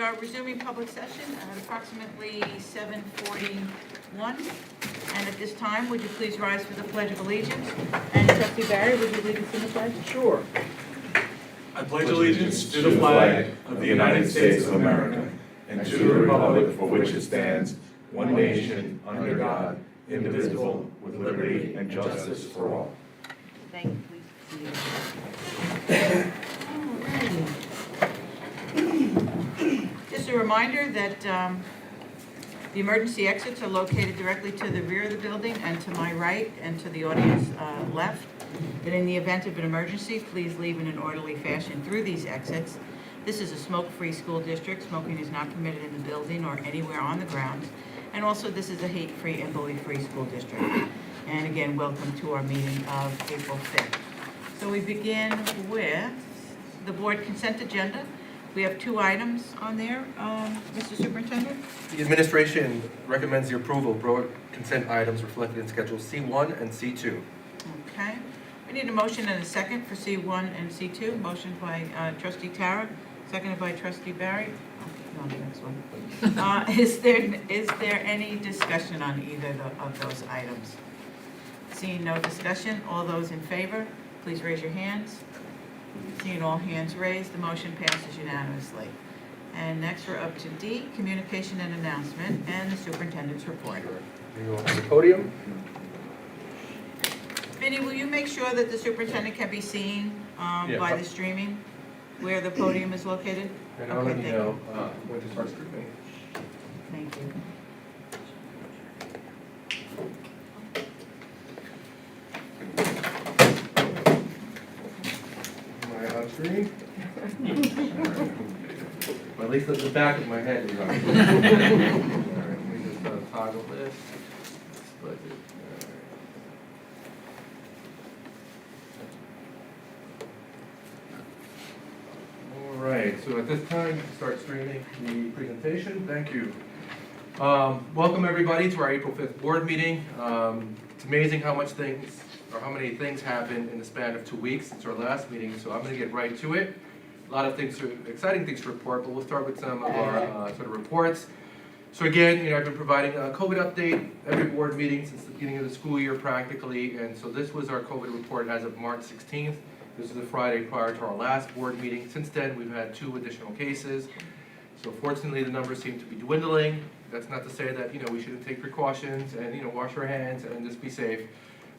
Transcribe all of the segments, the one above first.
start resuming public session at approximately 7:41. And at this time, would you please rise for the Pledge of Allegiance? And Trustee Barry, would you lead us in the pledge? Sure. I pledge allegiance to the flag of the United States of America and to the republic for which it stands, one nation, under God, indivisible, with liberty and justice for all. Thank you. Please proceed. Alrighty. Just a reminder that the emergency exits are located directly to the rear of the building and to my right and to the audience left. That in the event of an emergency, please leave in an orderly fashion through these exits. This is a smoke-free school district. Smoking is not permitted in the building or anywhere on the grounds. And also, this is a hate-free and bully-free school district. And again, welcome to our meeting of April 5th. So we begin with the board consent agenda. We have 2 items on there. Mr. Superintendent? The administration recommends the approval of board consent items reflected in Schedules C1 and C2. Okay. We need a motion and a second for C1 and C2. Motion by trustee Tara, seconded by trustee Barry. Oh, no, the next one. Is there any discussion on either of those items? Seeing no discussion, all those in favor, please raise your hands. Seeing all hands raised, the motion passes unanimously. And next we're up to D, communication and announcement, and the superintendent's report. You go to the podium. Vinnie, will you make sure that the superintendent can be seen by the streaming, where the podium is located? And I'll let you know when to start streaming. Thank you. Am I on screen? Well, at least at the back of my head is on. All right, let me just toggle this. Split it. All right, so at this time, start streaming the presentation. Thank you. Welcome everybody to our April 5th board meeting. It's amazing how many things happened in the span of 2 weeks since our last meeting, so I'm going to get right to it. A lot of things, exciting things to report, but we'll start with some of our sort of reports. So again, I've been providing a COVID update every board meeting since the beginning of the school year practically, and so this was our COVID report as of March 16th. This is the Friday prior to our last board meeting. Since then, we've had 2 additional cases. So fortunately, the numbers seem to be dwindling. That's not to say that, we shouldn't take precautions and, wash our hands and just be safe.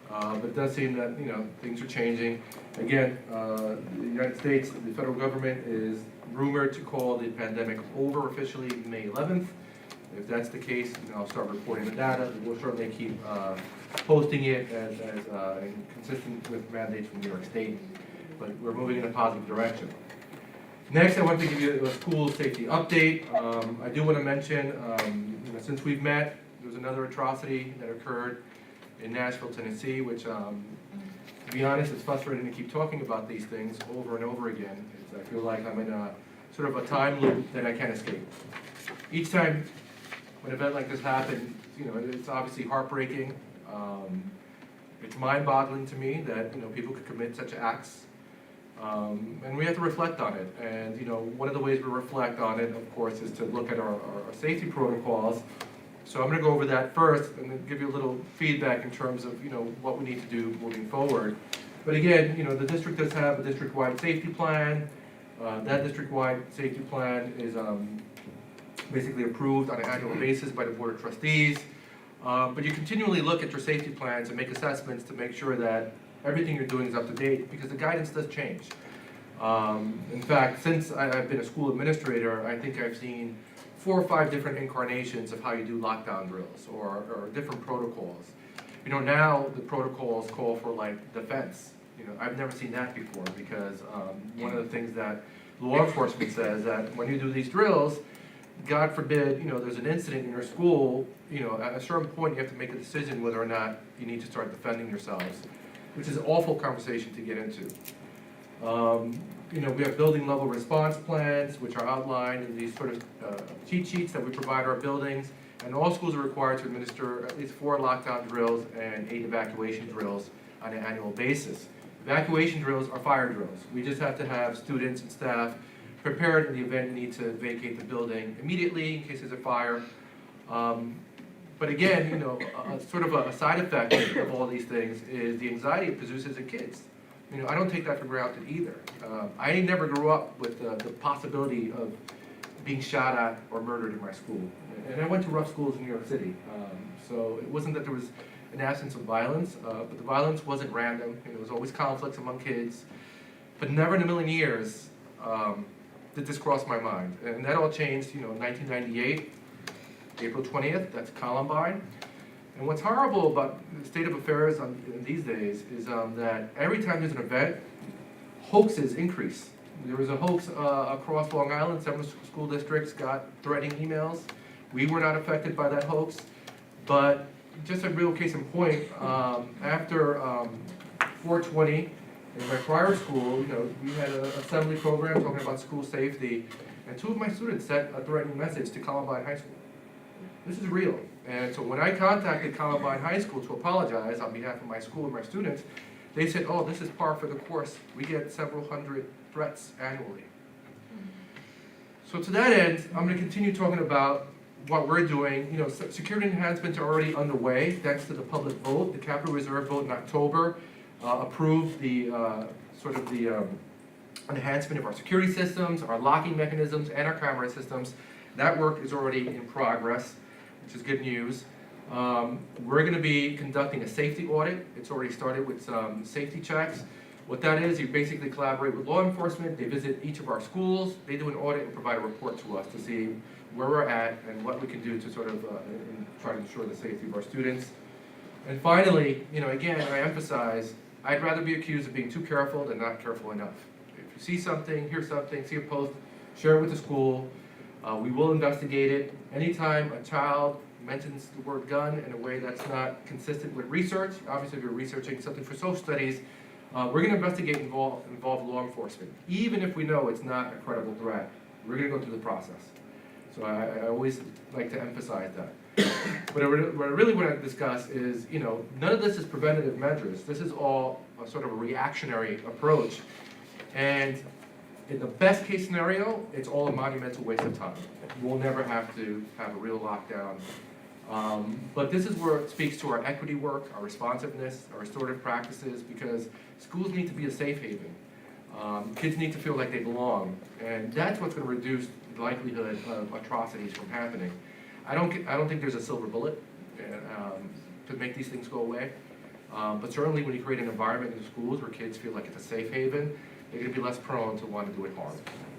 But it does seem that, things are changing. Again, the United States, the federal government is rumored to call the pandemic over officially May 11th. If that's the case, I'll start reporting the data. We'll certainly keep posting it as consistent with mandates from New York State. But we're moving in a positive direction. Next, I want to give you a school safety update. I do want to mention, since we've met, there was another atrocity that occurred in Nashville, Tennessee, which, to be honest, it's frustrating to keep talking about these things over and over again. I feel like I'm in a sort of a time loop that I can't escape. Each time when an event like this happens, it's obviously heartbreaking. It's mind-boggling to me that people could commit such acts. And we have to reflect on it. And one of the ways we reflect on it, of course, is to look at our safety protocols. So I'm going to go over that first and then give you a little feedback in terms of what we need to do moving forward. But again, the district does have a district-wide safety plan. That district-wide safety plan is basically approved on an annual basis by the Board of Trustees. But you continually look at your safety plans and make assessments to make sure that everything you're doing is up to date, because the guidance does change. In fact, since I've been a school administrator, I think I've seen 4 or 5 different incarnations of how you do lockdown drills or different protocols. Now the protocols call for defense. I've never seen that before, because one of the things that law enforcement says that when you do these drills, God forbid, there's an incident in your school, at a certain point you have to make a decision whether or not you need to start defending yourselves, which is an awful conversation to get into. We have building level response plans, which are outlined in these sort of cheat sheets that we provide our buildings, and all schools are required to administer at least 4 lockdown drills and 8 evacuation drills on an annual basis. Evacuation drills are fire drills. We just have to have students and staff prepared in the event you need to vacate the building immediately in case there's a fire. But again, you know, sort of a side effect of all these things is the anxiety it produces in kids. You know, I don't take that for granted either. I never grew up with the possibility of being shot at or murdered in my school. And I went to rough schools in New York City. So it wasn't that there was an absence of violence, but the violence wasn't random. There was always conflicts among kids. But never in a million years did this cross my mind. And that all changed, you know, in 1998, April 20th, that's Columbine. And what's horrible about the state of affairs in these days is that every time there's an event, hoaxes increase. There was a hoax across Long Island. Several school districts got threatening emails. We were not affected by that hoax. But just a real case in point, after 420, in my prior school, you know, we had an assembly program talking about school safety, and 2 of my students sent a threatening message to Columbine High School. This is real. And so when I contacted Columbine High School to apologize on behalf of my school and my students, they said, oh, this is par for the course. We get several hundred threats annually. So to that end, I'm going to continue talking about what we're doing. You know, security enhancements are already underway thanks to the public vote. The Capital Reserve vote in October approved the enhancement of our security systems, our locking mechanisms, and our camera systems. That work is already in progress, which is good news. We're going to be conducting a safety audit. It's already started with some safety checks. What that is, you basically collaborate with law enforcement. They visit each of our schools. They do an audit and provide a report to us to see where we're at and what we can do to sort of try to ensure the safety of our students. And finally, you know, again, I emphasize, I'd rather be accused of being too careful than not careful enough. If you see something, hear something, see a post, share it with the school. We will investigate it. Anytime a child mentions the word gun in a way that's not consistent with research, obviously if you're researching something for social studies, we're going to investigate and involve law enforcement. Even if we know it's not a credible threat, we're going to go through the process. So I always like to emphasize that. What I really want to discuss is, you know, none of this is preventative measures. This is all a sort of a reactionary approach. And in the best case scenario, it's all a monumental waste of time. We'll never have to have a real lockdown. But this is where it speaks to our equity work, our responsiveness, our restorative practices, because schools need to be a safe haven. Kids need to feel like they belong, and that's what's going to reduce the likelihood of atrocities from happening. I don't think there's a silver bullet to make these things go away, but certainly when you create an environment in schools where kids feel like it's a safe haven, they're going to be less prone to want to do it harm.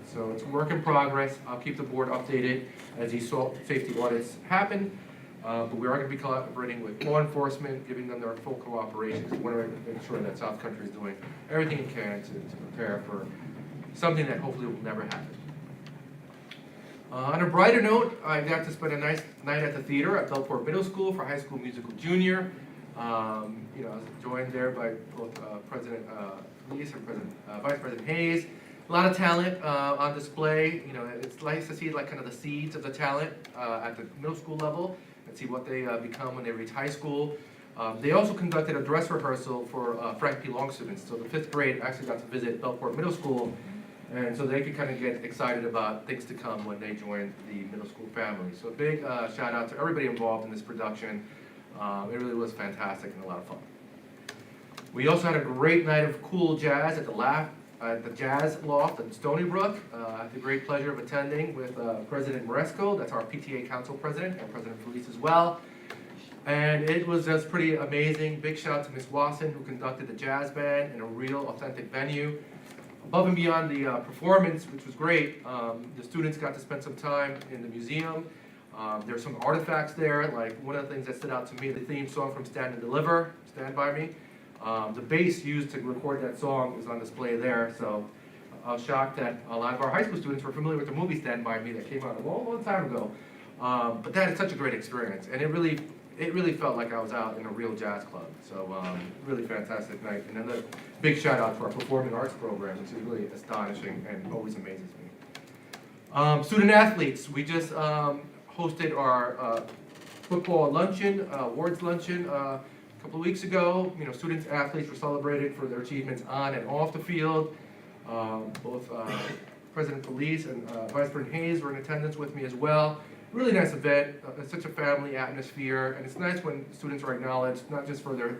So it's a work in progress. I'll keep the board updated as these safety audits happen. But we are going to be collaborating with law enforcement, giving them their full cooperation. We want to make sure that South Country is doing everything it can to prepare for something that hopefully will never happen. On a brighter note, I got to spend a nice night at the theater at Belport Middle School for High School Musical Junior. You know, I was joined there by both President Lees and Vice President Hayes. A lot of talent on display. You know, it's nice to see like kind of the seeds of the talent at the middle school level and see what they become when they reach high school. They also conducted a dress rehearsal for Frank P. Long students. So the 5th grade actually got to visit Belport Middle School, and so they could kind of get excited about things to come when they joined the middle school family. So a big shout out to everybody involved in this production. It really was fantastic and a lot of fun. We also had a great night of cool jazz at the Jazz Loft in Stony Brook. I had the great pleasure of attending with President Moresco, that's our PTA Council President, and President Felice as well. And it was just pretty amazing. Big shout out to Ms. Wasson, who conducted the jazz band in a real authentic venue. Above and beyond the performance, which was great, the students got to spend some time in the museum. There's some artifacts there, like one of the things that stood out to me, the theme song from Stand and Deliver, Stand By Me. The bass used to record that song was on display there, so I was shocked that a lot of our high school students were familiar with the movie Stand By Me that came out a long time ago. But that is such a great experience, and it really felt like I was out in a real jazz club. So really fantastic night. And another big shout out to our performing arts program, which is really astonishing and always amazes me. Student athletes, we just hosted our football luncheon, awards luncheon, a couple of weeks ago. You know, students, athletes were celebrated for their achievements on and off the field. Both President Felice and Vice President Hayes were in attendance with me as well. Really nice event, it's such a family atmosphere, and it's nice when students are acknowledged, not just for their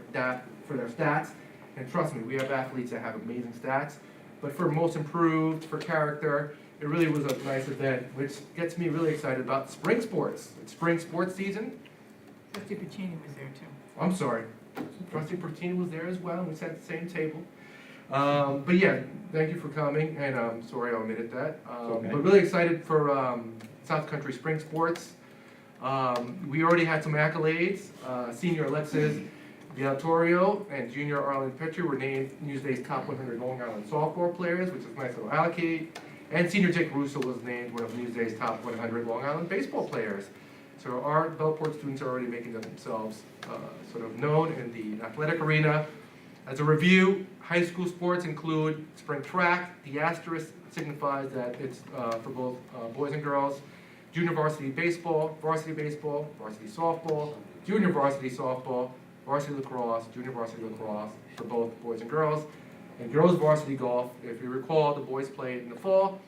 stats, and trust me, we have athletes that have amazing stats, but for most improved, for character. It really was a nice event, which gets me really excited about spring sports. It's spring sports season. Trustee Puccini was there too. I'm sorry, Trustee Pertini was there as well, and we sat at the same table. But yeah, thank you for coming, and I'm sorry I omitted that. Okay. But really excited for South Country Spring Sports. We already had some accolades. Senior Alexis Viatorio and Junior Arlen Petrie were named Newsday's top 100 Long Island softball players, which is a nice little allocate. And Senior Jake Russo was named one of Newsday's top 100 Long Island baseball players. So our Bellport students are already making themselves sort of known in the athletic arena. As a review, high school sports include spring track. The asterisk signifies that it's for both boys and girls. Junior varsity baseball, varsity softball, junior varsity softball, varsity lacrosse, junior varsity lacrosse for both boys and girls. And girls varsity golf, if you recall, the boys played in the fall,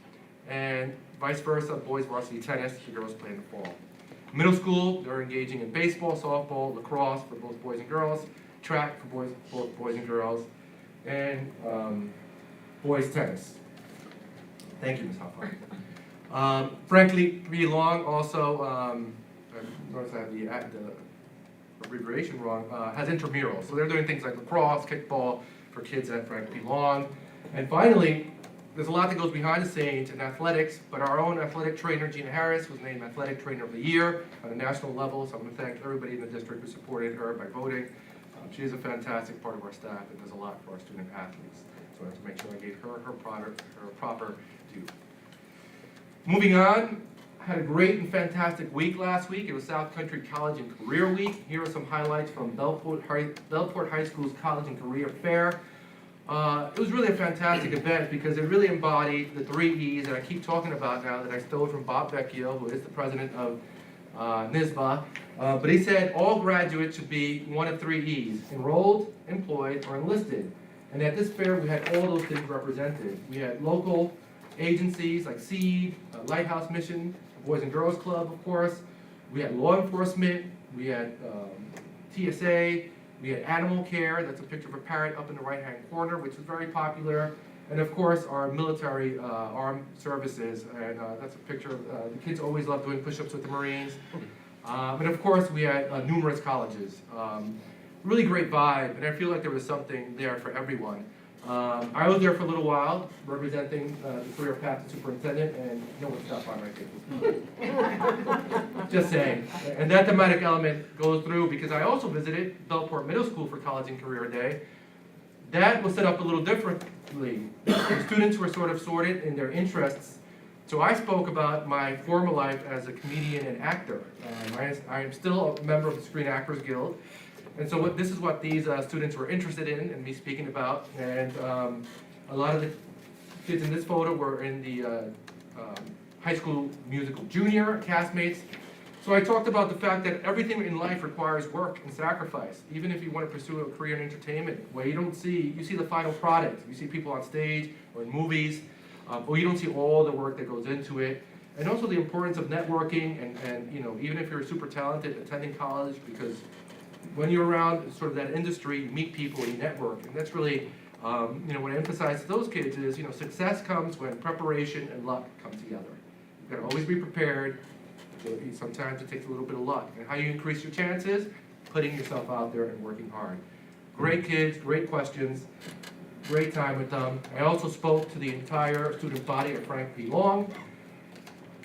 and vice versa, boys varsity tennis, the girls play in the fall. Middle school, they're engaging in baseball, softball, lacrosse for both boys and girls, track for both boys and girls, and boys tennis. Thank you, Ms. Hoffman. Frankly, P. Long also, I noticed I have the abbreviation wrong, has intramurals. So they're doing things like lacrosse, kickball for kids at Frank P. Long. And finally, there's a lot that goes behind the scenes in athletics, but our own athletic trainer, Gina Harris, was named Athletic Trainer of the Year on a national level. So I'm going to thank everybody in the district who supported her by voting. She is a fantastic part of our staff and does a lot for our student athletes. So I have to make sure I gave her proper due. Moving on, I had a great and fantastic week last week. It was South Country College and Career Week. Here are some highlights from Bellport High School's College and Career Fair. It was really a fantastic event because it really embodied the 3 E's that I keep talking about now that I stole from Bob Vecchio, who is the president of NYSSBA. But he said all graduates should be one of 3 E's: enrolled, employed, or enlisted. And at this fair, we had all those things represented. We had local agencies like SEED, Lighthouse Mission, Boys and Girls Club, of course. We had law enforcement, we had TSA, we had animal care. That's a picture of a parrot up in the right-hand corner, which was very popular. And of course, our military armed services, and that's a picture of, the kids always love doing push-ups with the Marines. And of course, we had numerous colleges. Really great vibe, and I feel like there was something there for everyone. I was there for a little while, representing the career path to superintendent, and no one stopped by my table. Just saying. And that thematic element goes through because I also visited Bellport Middle School for College and Career Day. That was set up a little differently. The students were sort of sorted in their interests. So I spoke about my former life as a comedian and actor. I am still a member of the Screen Actors Guild. And so this is what these students were interested in and me speaking about. And a lot of the kids in this photo were in the high school musical junior castmates. So I talked about the fact that everything in life requires work and sacrifice. Even if you want to pursue a career in entertainment, where you see the final product. You see people on stage or in movies, but you don't see all the work that goes into it. And also the importance of networking and you know, even if you're super talented, attending college, because when you're around sort of that industry, you meet people, you network, and that's really, you know, what I emphasize to those kids is, you know, success comes when preparation and luck come together. You've got to always be prepared. Sometimes it takes a little bit of luck. And how you increase your chances? Putting yourself out there and working hard. Great kids, great questions, great time with them. I also spoke to the entire student body at Frank P. Long.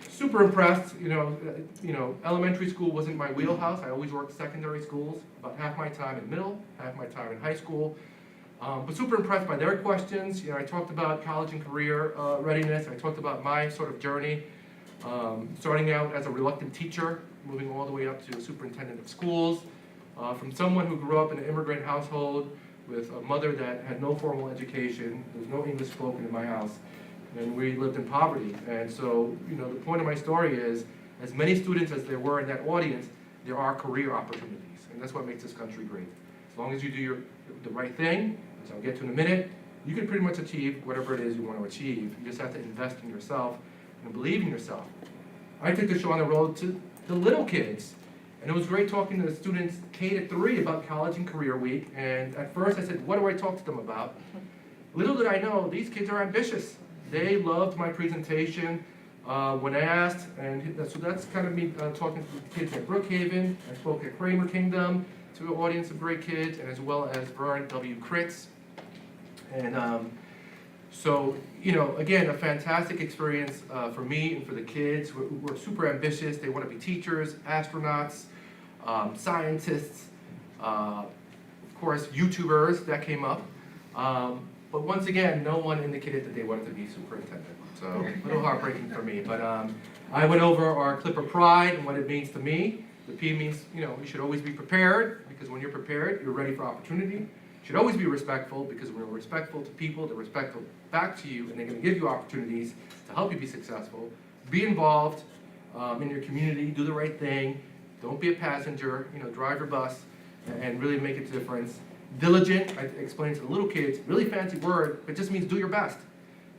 Super impressed, you know, elementary school wasn't my wheelhouse. I always worked secondary schools, about half my time in middle, half my time in high school. But super impressed by their questions. You know, I talked about college and career readiness. I talked about my sort of journey, starting out as a reluctant teacher, moving all the way up to superintendent of schools, from someone who grew up in an immigrant household with a mother that had no formal education. There was no English spoken in my house. And we lived in poverty. And so, you know, the point of my story is, as many students as there were in that audience, there are career opportunities. And that's what makes this country great. As long as you do the right thing, which I'll get to in a minute, you can pretty much achieve whatever it is you want to achieve. You just have to invest in yourself and believe in yourself. I took the show on the road to the little kids, and it was great talking to the students K-3 about College and Career Week, and at first I said, what do I talk to them about? Little did I know, these kids are ambitious. They loved my presentation when I asked, and so that's kind of me talking to the kids at Brookhaven. I spoke at Kramer Kingdom to an audience of great kids, and as well as Vern W. Kritz. And so, you know, again, a fantastic experience for me and for the kids who are super ambitious. They want to be teachers, astronauts, scientists, of course, YouTubers, that came up. But once again, no one indicated that they wanted to be superintendent. So a little heartbreaking for me. But I went over our clip of pride and what it means to me. The P means, you know, you should always be prepared, because when you're prepared, you're ready for opportunity. You should always be respectful, because when you're respectful to people, they're respectful back to you, and they're going to give you opportunities to help you be successful. Be involved in your community, do the right thing. Don't be a passenger, you know, drive your bus and really make a difference. Diligent, I explained to the little kids, really fancy word, but it just means do your best.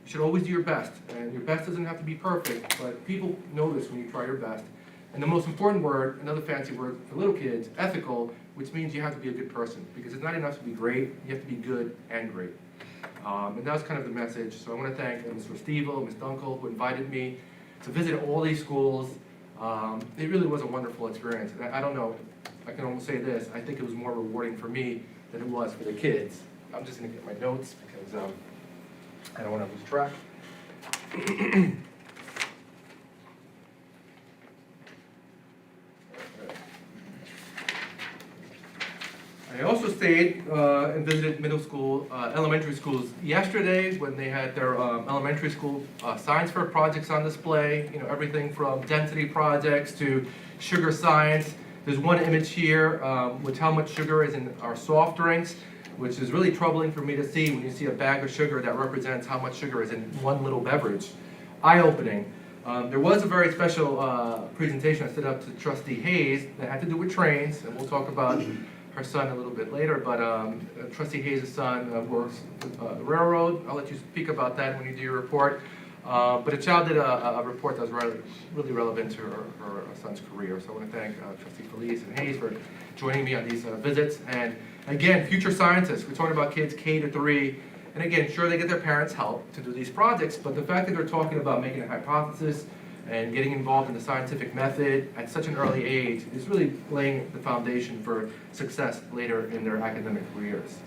You should always do your best, and your best doesn't have to be perfect, but people notice when you try your best. And the most important word, another fancy word for little kids, ethical, which means you have to be a good person, because it's not enough to be great, you have to be good and great. And that was kind of the message. So I want to thank Mr. Stevel, Ms. Dunkel, who invited me to visit all these schools. It really was a wonderful experience. And I don't know, I can almost say this, I think it was more rewarding for me than it was for the kids. I'm just going to get my notes, because I don't want to lose track. I also stayed and visited middle school, elementary schools yesterday when they had their elementary school science fair projects on display. You know, everything from density projects to sugar science. There's one image here with how much sugar is in our soft drinks, which is really troubling for me to see when you see a bag of sugar that represents how much sugar is in one little beverage. Eye-opening. There was a very special presentation I set up to Trustee Hayes that had to do with trains, and we'll talk about her son a little bit later, but Trustee Hayes' son works the railroad. I'll let you speak about that when you do your report. But a child did a report that was really relevant to her son's career. So I want to thank Trustee Felice and Hayes for joining me on these visits. And again, future scientists. We're talking about kids K-3. And again, sure, they get their parents' help to do these projects, but the fact that they're talking about making a hypothesis and getting involved in the scientific method at such an early age is really laying the foundation for success later in their academic careers.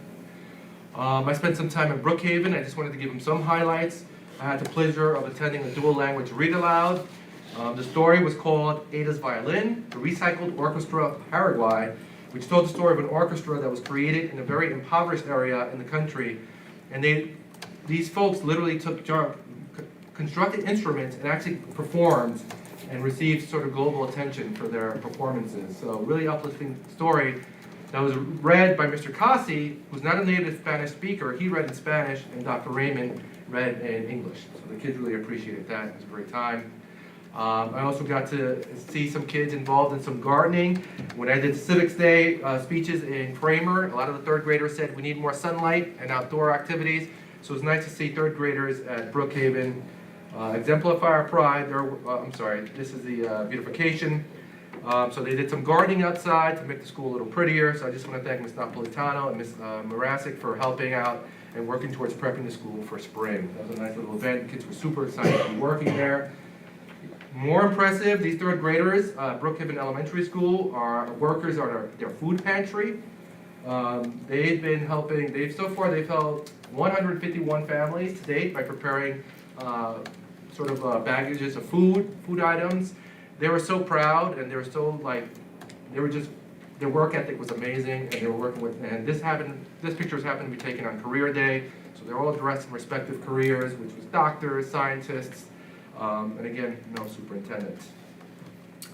I spent some time in Brookhaven. I just wanted to give them some highlights. I had the pleasure of attending a dual language read aloud. The story was called Ada's Violin, the Recycled Orchestra of Paraguay, which told the story of an orchestra that was created in a very impoverished area in the country. And these folks literally constructed instruments and actually performed and received sort of global attention for their performances. So really uplifting story that was read by Mr. Kasi, who's not a native Spanish speaker. He read in Spanish, and Dr. Raymond read in English. So the kids really appreciated that. It was a great time. I also got to see some kids involved in some gardening. When I did Civics Day speeches in Kramer, a lot of the third graders said we need more sunlight and outdoor activities. So it was nice to see third graders at Brookhaven exemplify our pride. This is the beautification. So they did some gardening outside to make the school a little prettier. So I just want to thank Ms. Napolitano and Ms. Morasic for helping out and working towards prepping the school for spring. That was a nice little event. Kids were super excited to be working there. More impressive, these third graders, Brookhaven Elementary School, are workers on their food pantry. They've been helping, they've helped 151 families to date by preparing baggages of food items. They were so proud, and they were so their work ethic was amazing, and they were working with, and this pictures happened to be taken on career day, so they're all dressed in respective careers, which was doctors, scientists, and again, no superintendents.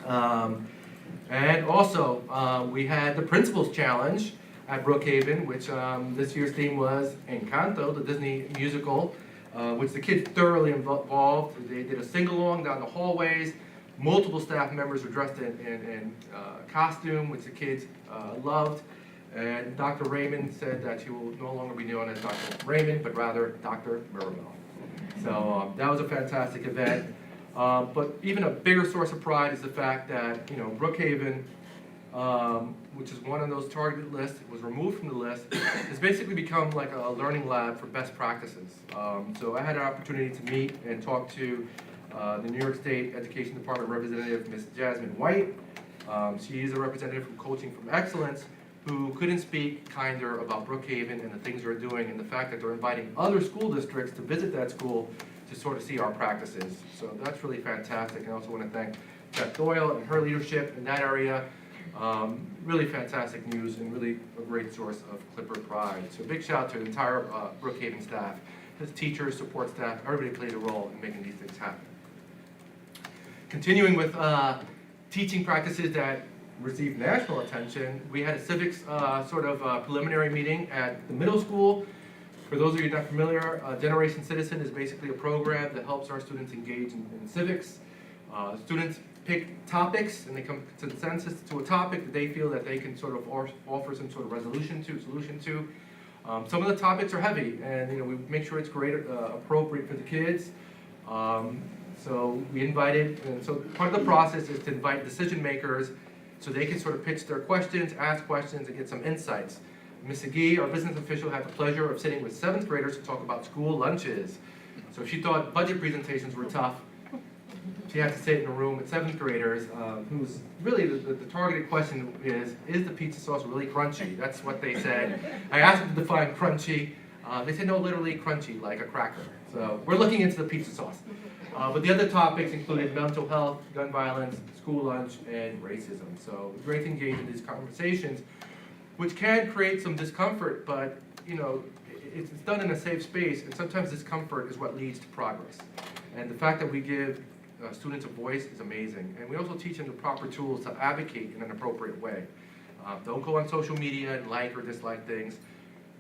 And also, we had the Principals Challenge at Brookhaven, which this year's theme was Encanto, the Disney musical, which the kids thoroughly involved. They did a sing-along down the hallways. Multiple staff members were dressed in costume, which the kids loved. And Dr. Raymond said that she will no longer be known as Dr. Raymond, but rather Dr. Mirabel. So that was a fantastic event. But even a bigger source of pride is the fact that, Brookhaven, which is one of those targeted lists, was removed from the list, has basically become like a learning lab for best practices. So I had an opportunity to meet and talk to the New York State Education Department representative, Ms. Jasmine White. She is a representative from Coaching from Excellence, who couldn't speak kinder about Brookhaven and the things they're doing and the fact that they're inviting other school districts to visit that school to sort of see our practices. So that's really fantastic. And I also want to thank Beth Doyle and her leadership in that area. Really fantastic news and really a great source of Clipper pride. So big shout out to the entire Brookhaven staff, his teachers, support staff, everybody played a role in making these things happen. Continuing with teaching practices that received national attention, we had a civics preliminary meeting at the middle school. For those of you not familiar, Generation Citizen is basically a program that helps our students engage in civics. Students pick topics and they come to consensus to a topic that they feel that they can sort of offer some sort of solution to. Some of the topics are heavy, and we make sure it's appropriate for the kids. So we invited, and so part of the process is to invite decision makers so they can sort of pitch their questions, ask questions, and get some insights. Ms. Agee, our business official, had the pleasure of sitting with 7th graders to talk about school lunches. So if she thought budget presentations were tough, she had to sit in a room with 7th graders, who's really, the targeted question is the pizza sauce really crunchy? That's what they said. I asked them to define crunchy. They said, no, literally crunchy, like a cracker. So we're looking into the pizza sauce. But the other topics included mental health, gun violence, school lunch, and racism. So it's great to engage in these conversations, which can create some discomfort, but it's done in a safe space, and sometimes discomfort is what leads to progress. And the fact that we give students a voice is amazing. And we also teach them the proper tools to advocate in an appropriate way. Don't go on social media and like or dislike things.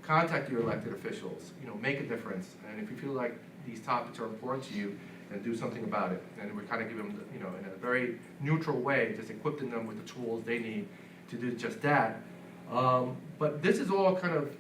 Contact your elected officials, make a difference. And if you feel like these topics are important to you, then do something about it. And we kind of give them, in a very neutral way, just equipping them with the tools they need to do just that. But this is all kind of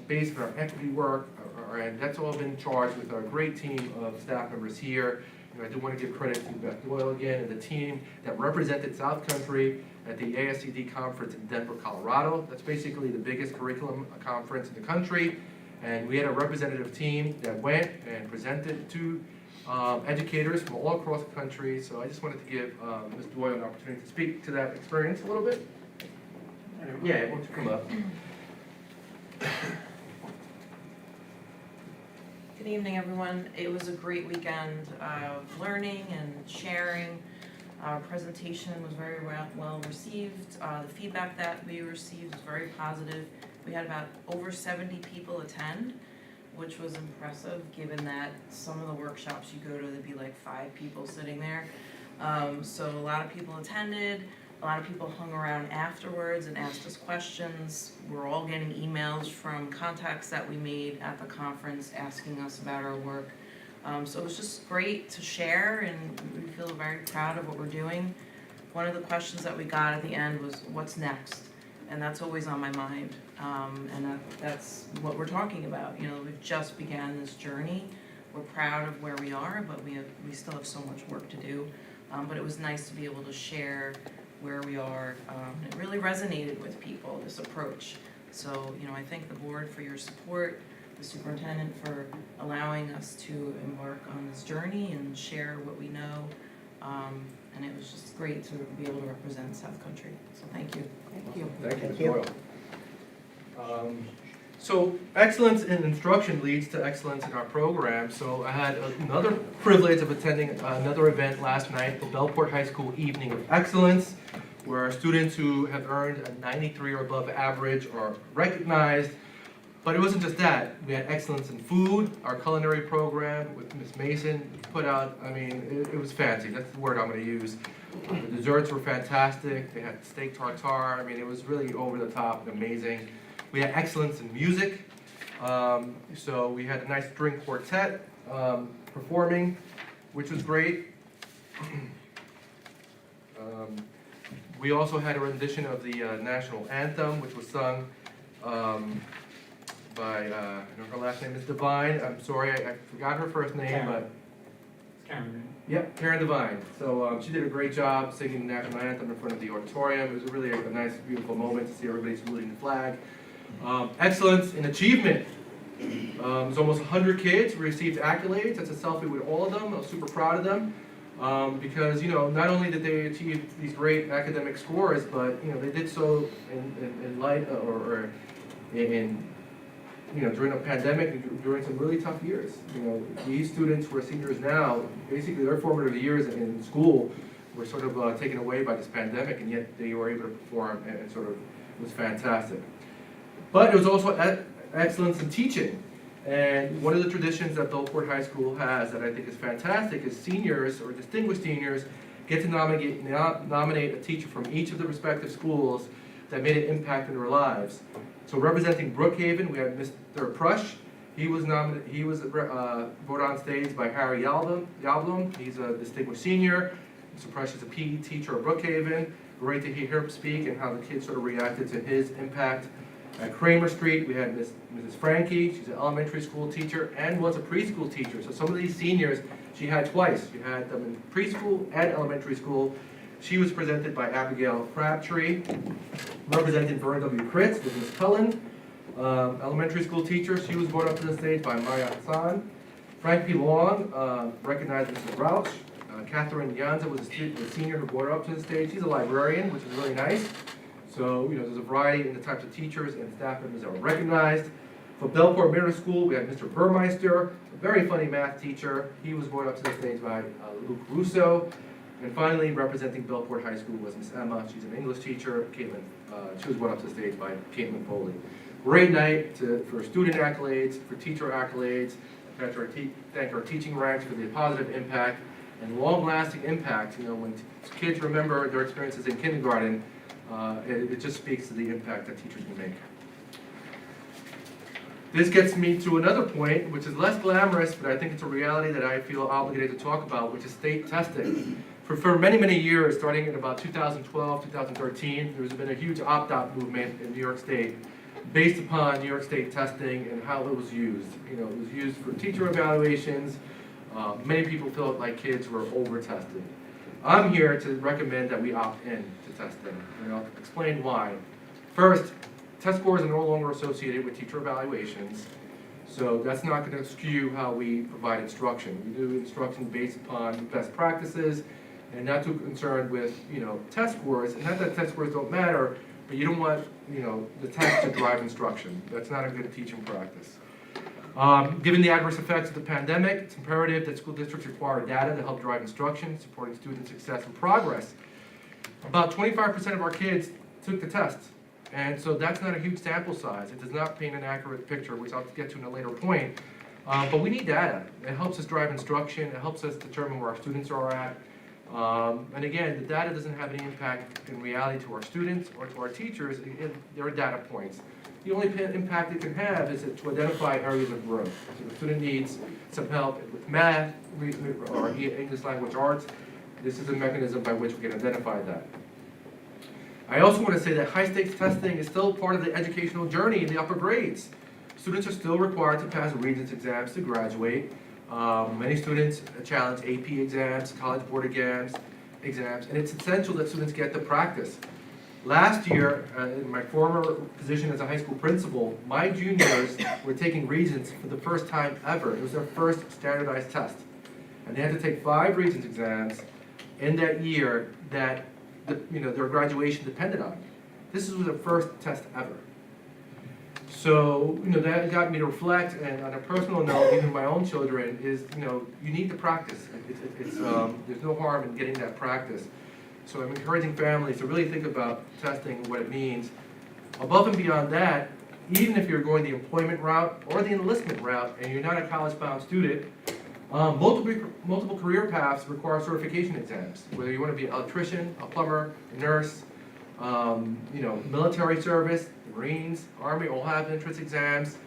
based on our equity work, and that's all been charged with our great team of staff members here. I do want to give credit to Beth Doyle again and the team that represented South Country at the ASCD conference in Denver, Colorado. That's basically the biggest curriculum conference in the country. And we had a representative team that went and presented to educators from all across the country. So I just wanted to give Ms. Doyle an opportunity to speak to that experience a little bit. Yeah, why don't you come up? Good evening, everyone. It was a great weekend of learning and sharing. Our presentation was very well received. The feedback that we received was very positive. We had about over 70 people attend, which was impressive given that some of the workshops you go to, there'd be like 5 people sitting there. So a lot of people attended. A lot of people hung around afterwards and asked us questions. We're all getting emails from contacts that we made at the conference asking us about our work. So it was just great to share, and we feel very proud of what we're doing. One of the questions that we got at the end was, what's next? And that's always on my mind. And that's what we're talking about. We've just began this journey. We're proud of where we are, but we still have so much work to do. But it was nice to be able to share where we are. It really resonated with people, this approach. So, I thank the board for your support, the superintendent for allowing us to embark on this journey and share what we know. And it was just great to be able to represent South Country. So thank you. Thank you. Thank you, Ms. Doyle. So excellence in instruction leads to excellence in our program. So I had another privilege of attending another event last night, the Belport High School Evening of Excellence, where our students who have earned a 93 or above average are recognized. But it wasn't just that. We had excellence in food. Our culinary program with Ms. Mason put out, it was fancy. That's the word I'm going to use. The desserts were fantastic. They had steak tartare. It was really over the top and amazing. We had excellence in music. So we had a nice string quartet performing, which was great. We also had a rendition of the national anthem, which was sung by, I know her last name is Devine. I'm sorry, I forgot her first name, Karen. but, Karen. yep, Karen Devine. So she did a great job singing the national anthem in front of the auditorium. It was really a nice, beautiful moment to see everybody saluting the flag. Excellence in achievement. There's almost 100 kids who received accolades. That's a selfie with all of them. I was super proud of them. Because, not only did they achieve these great academic scores, but, they did so in light or during a pandemic and during some really tough years. These students who are seniors now, basically their formative years in school were sort of taken away by this pandemic, and yet they were able to perform and sort of, it was fantastic. But it was also excellence in teaching. And one of the traditions that Bellport High School has that I think is fantastic is seniors or distinguished seniors get to nominate a teacher from each of the respective schools that made an impact in their lives. So representing Brookhaven, we have Mr. Prush. He was voted on stage by Harry Yablum. He's a distinguished senior. Mr. Prush is a PE teacher at Brookhaven. Great to hear him speak and how the kids sort of reacted to his impact. At Kramer Street, we had Mrs. Frankie. She's an elementary school teacher and was a preschool teacher. So some of these seniors, she had twice. She had them in preschool and elementary school. She was presented by Abigail Crabtree. Representing Vern W. Kritz was Ms. Cullen, elementary school teacher. She was brought up to the stage by Maya Hassan. Frank P. Long recognized Mrs. Rouch. Catherine Yanza was a senior who brought her up to the stage. She's a librarian, which is really nice. So, there's a variety in the types of teachers and staff members that were recognized. For Bellport Middle School, we had Mr. Burmeister, a very funny math teacher. He was brought up to the stage by Luke Russo. And finally, representing Bellport High School was Miss Emma. She's an English teacher. Caitlin, she was brought up to the stage by Caitlin Foley. Great night for student accolades, for teacher accolades. Thank our teaching ranks for the positive impact and long-lasting impact. When kids remember their experiences in kindergarten, it just speaks to the impact that teachers can make. This gets me to another point, which is less glamorous, but I think it's a reality that I feel obligated to talk about, which is state testing. For many, many years, starting in about 2012, 2013, there's been a huge opt-out movement in New York State based upon New York State testing and how it was used. It was used for teacher evaluations. Many people felt like kids were over-tested. I'm here to recommend that we opt in to testing, and I'll explain why. First, test scores are no longer associated with teacher evaluations, so that's not going to skew how we provide instruction. We do instruction based upon best practices, and not too concerned with, test scores. And not that test scores don't matter, but you don't want, the test to drive instruction. That's not a good teaching practice. Given the adverse effects of the pandemic, it's imperative that school districts require data to help drive instruction, supporting student success and progress. About 25% of our kids took the test, and so that's not a huge sample size. It does not paint an accurate picture, which I'll get to in a later point. But we need data. It helps us drive instruction. It helps us determine where our students are at. And again, the data doesn't have any impact in reality to our students or to our teachers. There are data points. The only impact it can have is to identify areas of growth. So if a student needs some help with math or English language arts, this is a mechanism by which we can identify that. I also want to say that high-stakes testing is still part of the educational journey in the upper grades. Students are still required to pass Regents exams to graduate. Many students challenge AP exams, College Board exams, and it's essential that students get the practice. Last year, in my former position as a high school principal, my juniors were taking Regents for the first time ever. It was their first standardized test. And they had to take 5 Regents exams in that year that their graduation depended on. This was their first test ever. So, that got me to reflect, and on a personal note, even my own children, is, you need to practice. There's no harm in getting that practice. So I'm encouraging families to really think about testing and what it means. Above and beyond that, even if you're going the employment route or the enlistment route and you're not a college-bound student, multiple career paths require certification exams. Whether you want to be an electrician, a plumber, a nurse, military service, the Marines, Army, all have entrance exams.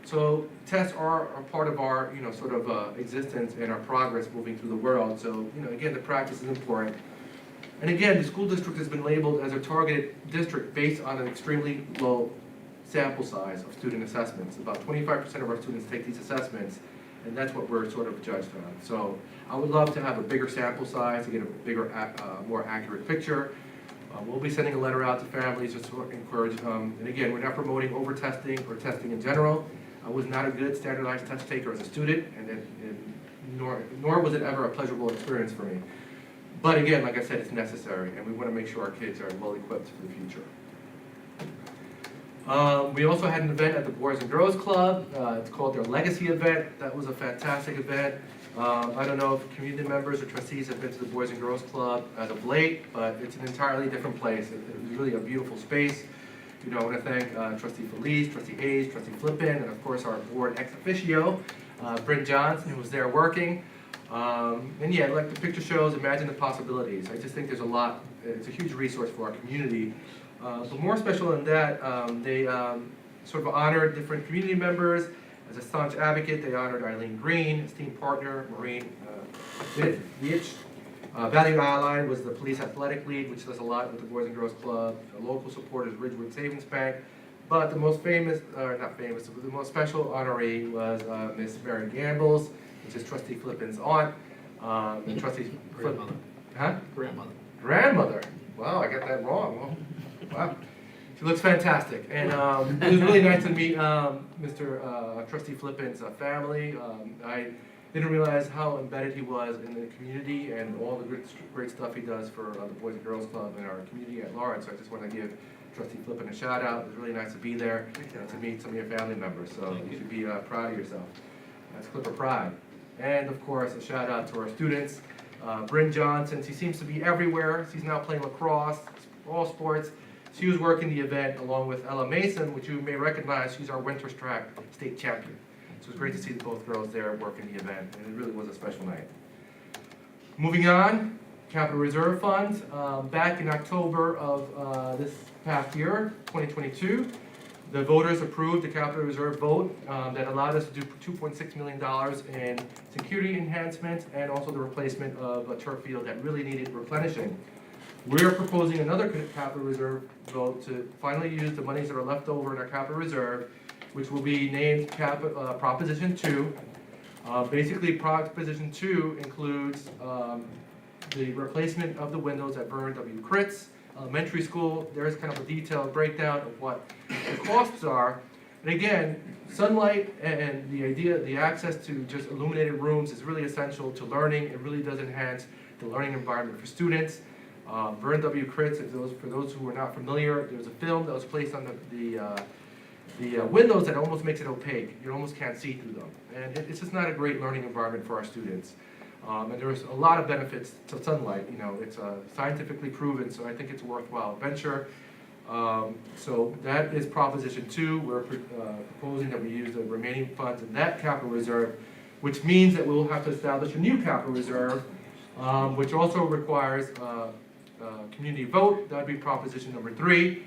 So tests are a part of our, existence and our progress moving through the world. So, again, the practice is important. And again, the school district has been labeled as a targeted district based on an extremely low sample size of student assessments. About 25% of our students take these assessments, and that's what we're sort of judged on. So I would love to have a bigger sample size to get a bigger, more accurate picture. We'll be sending a letter out to families just to encourage, and again, we're not promoting over-testing or testing in general. I was not a good standardized test taker as a student, nor was it ever a pleasurable experience for me. But again, like I said, it's necessary, and we want to make sure our kids are well equipped for the future. We also had an event at the Boys and Girls Club. It's called their Legacy event. That was a fantastic event. I don't know if community members or trustees have been to the Boys and Girls Club as of late, but it's an entirely different place. It was really a beautiful space. You know, I want to thank Trustee Felice, Trustee Hayes, Trustee Flippin, and of course our board ex officio, Brent Johnson, who was there working. And yeah, like the picture shows, imagine the possibilities. I just think there's a lot, it's a huge resource for our community. But more special than that, they sort of honored different community members. As a staunch advocate, they honored Eileen Green, esteemed partner, Maureen Vietch. Value Ally was the police athletic lead, which does a lot with the Boys and Girls Club. The local support is Ridgewood Savings Bank. But the most famous, or not famous, the most special honoree was Miss Mary Gambles, which is Trustee Flippin's aunt. And Trustee Grandmother. Huh? Grandmother. Grandmother. Wow, I got that wrong. Wow. She looks fantastic. And it was really nice to meet Mr. Trustee Flippin's family. I didn't realize how embedded he was in the community and all the great stuff he does for the Boys and Girls Club and our community at large. So I just want to give Trustee Flippin a shout out. It was really nice to be there and to meet some of your family members. So you should be proud of yourself. That's Clipper Pride. And of course, a shout out to our students. Bryn Johnson, she seems to be everywhere. She's now playing lacrosse, all sports. She was working the event along with Ella Mason, which you may recognize. She's our winter track state champion. So it was great to see both girls there working the event, and it really was a special night. Moving on, Capital Reserve Fund. Back in October of this past year, 2022, the voters approved the Capital Reserve vote that allowed us to do $2.6 million in security enhancements and also the replacement of a turf field that really needed replenishing. We're proposing another Capital Reserve vote to finally use the monies that are left over in our Capital Reserve, which will be named Proposition 2. Basically, Proposition 2 includes the replacement of the windows at Vernon W. Critz Elementary School. There's kind of a detailed breakdown of what the costs are. And again, sunlight and the access to just illuminated rooms is really essential to learning. It really does enhance the learning environment for students. Vernon W. Critz, for those who are not familiar, there was a film that was placed on the windows that almost makes it opaque. You almost can't see through them. And it's just not a great learning environment for our students. And there's a lot of benefits to sunlight. You know, it's scientifically proven, so I think it's a worthwhile venture. So that is Proposition 2. We're proposing that we use the remaining funds in that capital reserve, which means that we'll have to establish a new capital reserve, which also requires community vote. That would be Proposition number 3,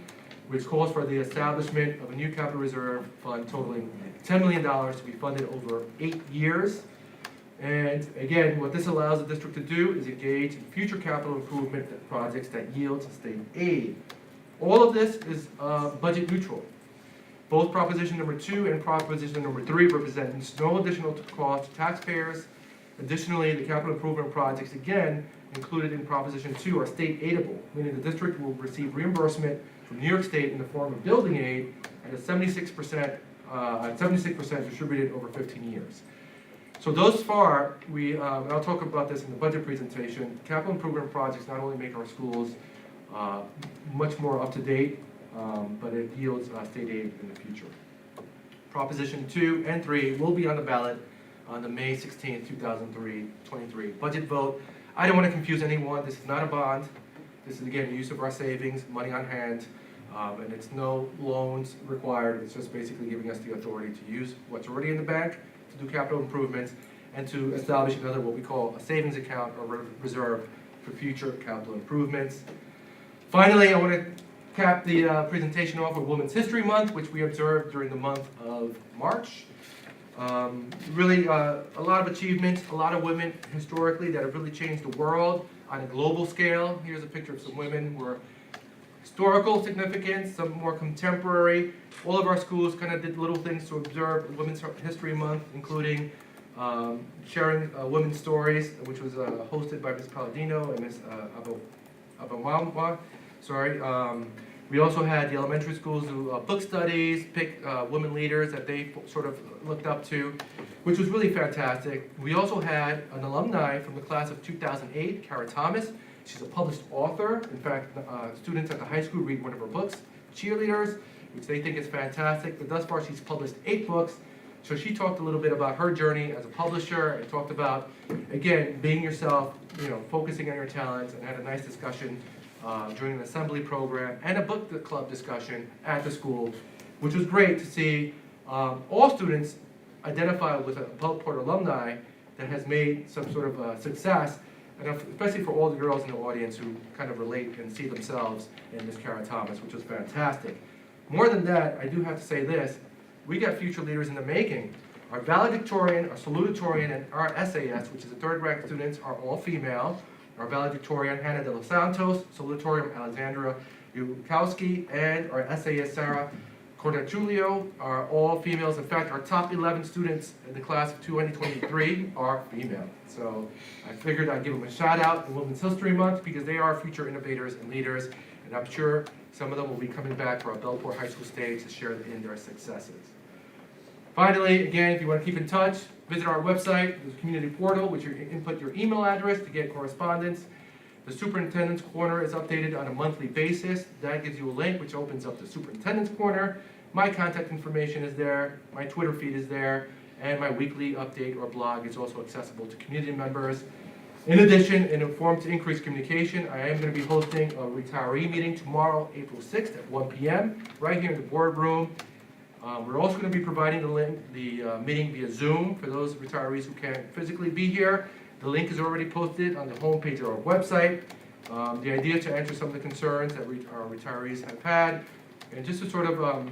which calls for the establishment of a new capital reserve fund totaling $10 million to be funded over 8 years. And again, what this allows the district to do is engage in future capital improvement projects that yield state aid. All of this is budget neutral. Both Proposition number 2 and Proposition number 3 represent no additional cost to taxpayers. Additionally, the capital improvement projects, again, included in Proposition 2 are state aidable, meaning the district will receive reimbursement from New York State in the form of building aid at 76% distributed over 15 years. So thus far, and I'll talk about this in the budget presentation, capital improvement projects not only make our schools much more up to date, but it yields state aid in the future. Proposition 2 and 3 will be on the ballot on the May 16, 2023 budget vote. I don't want to confuse anyone. This is not a bond. This is, again, the use of our savings, money on hand, and it's no loans required. It's just basically giving us the authority to use what's already in the bank to do capital improvements and to establish another, what we call a savings account or reserve for future capital improvements. Finally, I want to cap the presentation off with Women's History Month, which we observed during the month of March. Really a lot of achievements, a lot of women historically that have really changed the world on a global scale. Here's a picture of some women who are historical significance, some more contemporary. All of our schools kind of did little things to observe Women's History Month, including sharing women's stories, which was hosted by Ms. Palladino and Ms. Abamamwa. We also had the elementary schools do book studies, pick women leaders that they sort of looked up to, which was really fantastic. We also had an alumni from the class of 2008, Kara Thomas. She's a published author. In fact, students at the high school read one of her books, Cheerleaders, which they think is fantastic. But thus far, she's published 8 books. So she talked a little bit about her journey as a publisher and talked about, again, being yourself, focusing on your talents, and had a nice discussion during an assembly program and a book club discussion at the school, which was great to see all students identify with a Belport alumni that has made some sort of success, and especially for all the girls in the audience who kind of relate and see themselves in Miss Kara Thomas, which was fantastic. More than that, I do have to say this, we got future leaders in the making. Our valedictorian, our salutatorian, and our SAS, which is the third-ranked students, are all female. Our valedictorian, Hannah De Los Santos, salutatorian, Alexandra Yukowski, and our SAS, Sarah Cornatulio, are all females. In fact, our top 11 students in the class of 2023 are female. So I figured I'd give them a shout out in Women's History Month because they are future innovators and leaders, and I'm sure some of them will be coming back to our Belport High School stage to share in their successes. Finally, again, if you want to keep in touch, visit our website, the community portal, which you can input your email address to get correspondence. The Superintendent's Corner is updated on a monthly basis. That gives you a link which opens up the Superintendent's Corner. My contact information is there, my Twitter feed is there, and my weekly update or blog is also accessible to community members. In addition, in a form to increase communication, I am going to be hosting a retiree meeting tomorrow, April 6th at 1 p.m. right here in the boardroom. We're also going to be providing the meeting via Zoom for those retirees who can't physically be here. The link is already posted on the homepage of our website. The idea to answer some of the concerns that our retirees have had, and just to sort of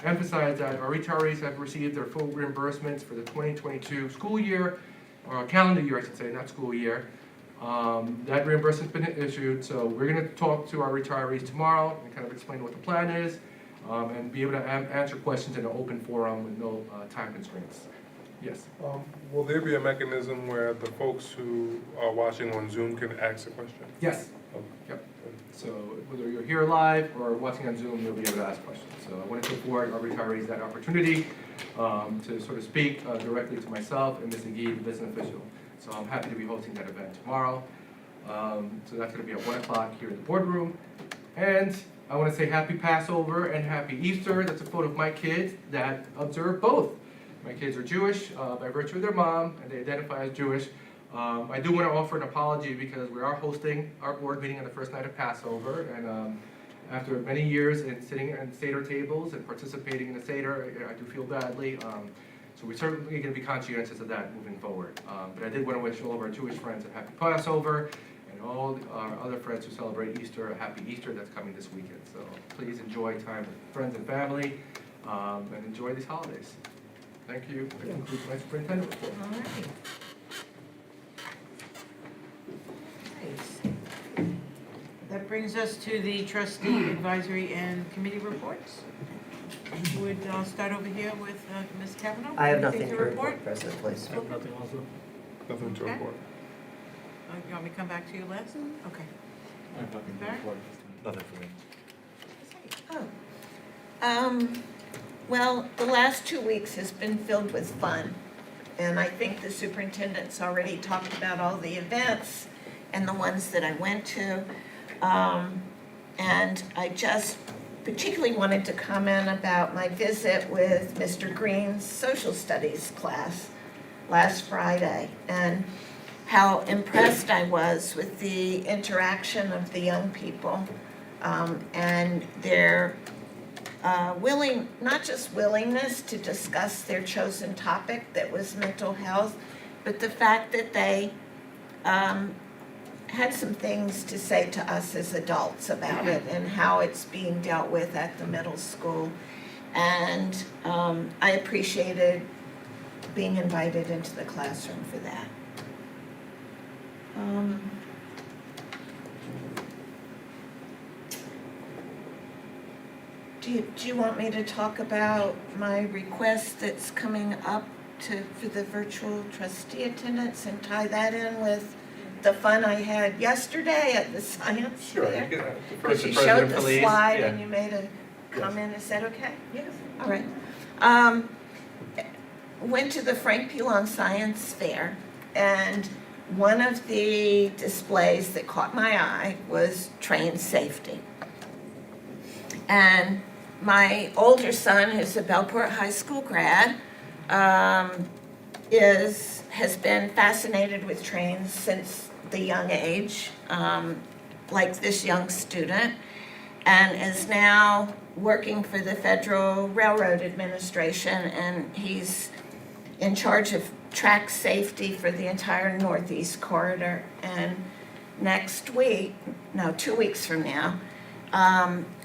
emphasize that our retirees have received their full reimbursements for the 2022 school year, or calendar year, I should say, not school year. That reimbursement's been issued, so we're going to talk to our retirees tomorrow and kind of explain what the plan is, and be able to answer questions in an open forum with no time constraints. Yes? Will there be a mechanism where the folks who are watching on Zoom can ask a question? Yes. Yep. So whether you're here live or watching on Zoom, you'll be able to ask questions. So I want to afford our retirees that opportunity to sort of speak directly to myself and Ms. Agee, the business official. So I'm happy to be hosting that event tomorrow. So that's going to be at 1 o'clock here in the boardroom. And I want to say happy Passover and happy Easter. That's a photo of my kids that observe both. My kids are Jewish by virtue of their mom, and they identify as Jewish. I do want to offer an apology because we are hosting our board meeting on the first night of Passover, and after many years in sitting at Seder tables and participating in the Seder, I do feel badly. So we're certainly going to be conscientious of that moving forward. But I did want to wish all of our Jewish friends a happy Passover, and all our other friends who celebrate Easter a happy Easter that's coming this weekend. So please enjoy time with friends and family, and enjoy these holidays. Thank you. That concludes my superintendent report. All right. Nice. That brings us to the trustee advisory and committee reports. Would start over here with Ms. Kavanaugh. I have Anything nothing to report, President, please. Nothing to Okay. report. You want me to come back to you last? Okay. Nothing for me. Well, the last 2 weeks has been filled with fun, and I think the superintendent's already talked about all the events and the ones that I went to. And I just particularly wanted to comment about my visit with Mr. Green's social studies class last Friday, and how impressed I was with the interaction of the young people, and their not just willingness to discuss their chosen topic that was mental health, but the fact that they had some things to say to us as adults about it and how it's being dealt with at the middle school. And I appreciated being invited into the classroom for that. Do you want me to talk about my request that's coming up for the virtual trustee attendance and tie that in with the fun I had yesterday at the science Sure, fair? you can defer Because to you showed President the Feliz. slide Yeah. and you made a comment, is that okay? Yes. All right. Went to the Frank Pilon Science Fair, and one of the displays that caught my eye was train safety. And my older son, who's a Bellport High School grad, has been fascinated with trains since the young age, like this young student, and is now working for the Federal Railroad Administration, and he's in charge of track safety for the entire Northeast Corridor. And next week, no, 2 weeks from now,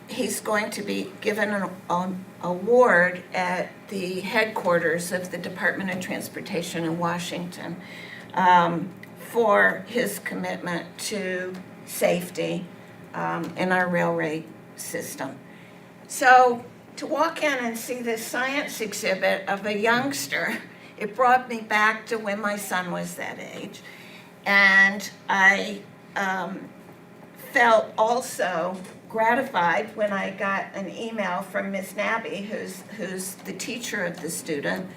he's going to be given an award at the headquarters of the Department of Transportation in Washington for his commitment to safety in our railway system. So to walk in and see this science exhibit of a youngster, it brought me back to when my son was that age. And I felt also gratified when I got an email from Miss Nabby, who's the teacher of the student,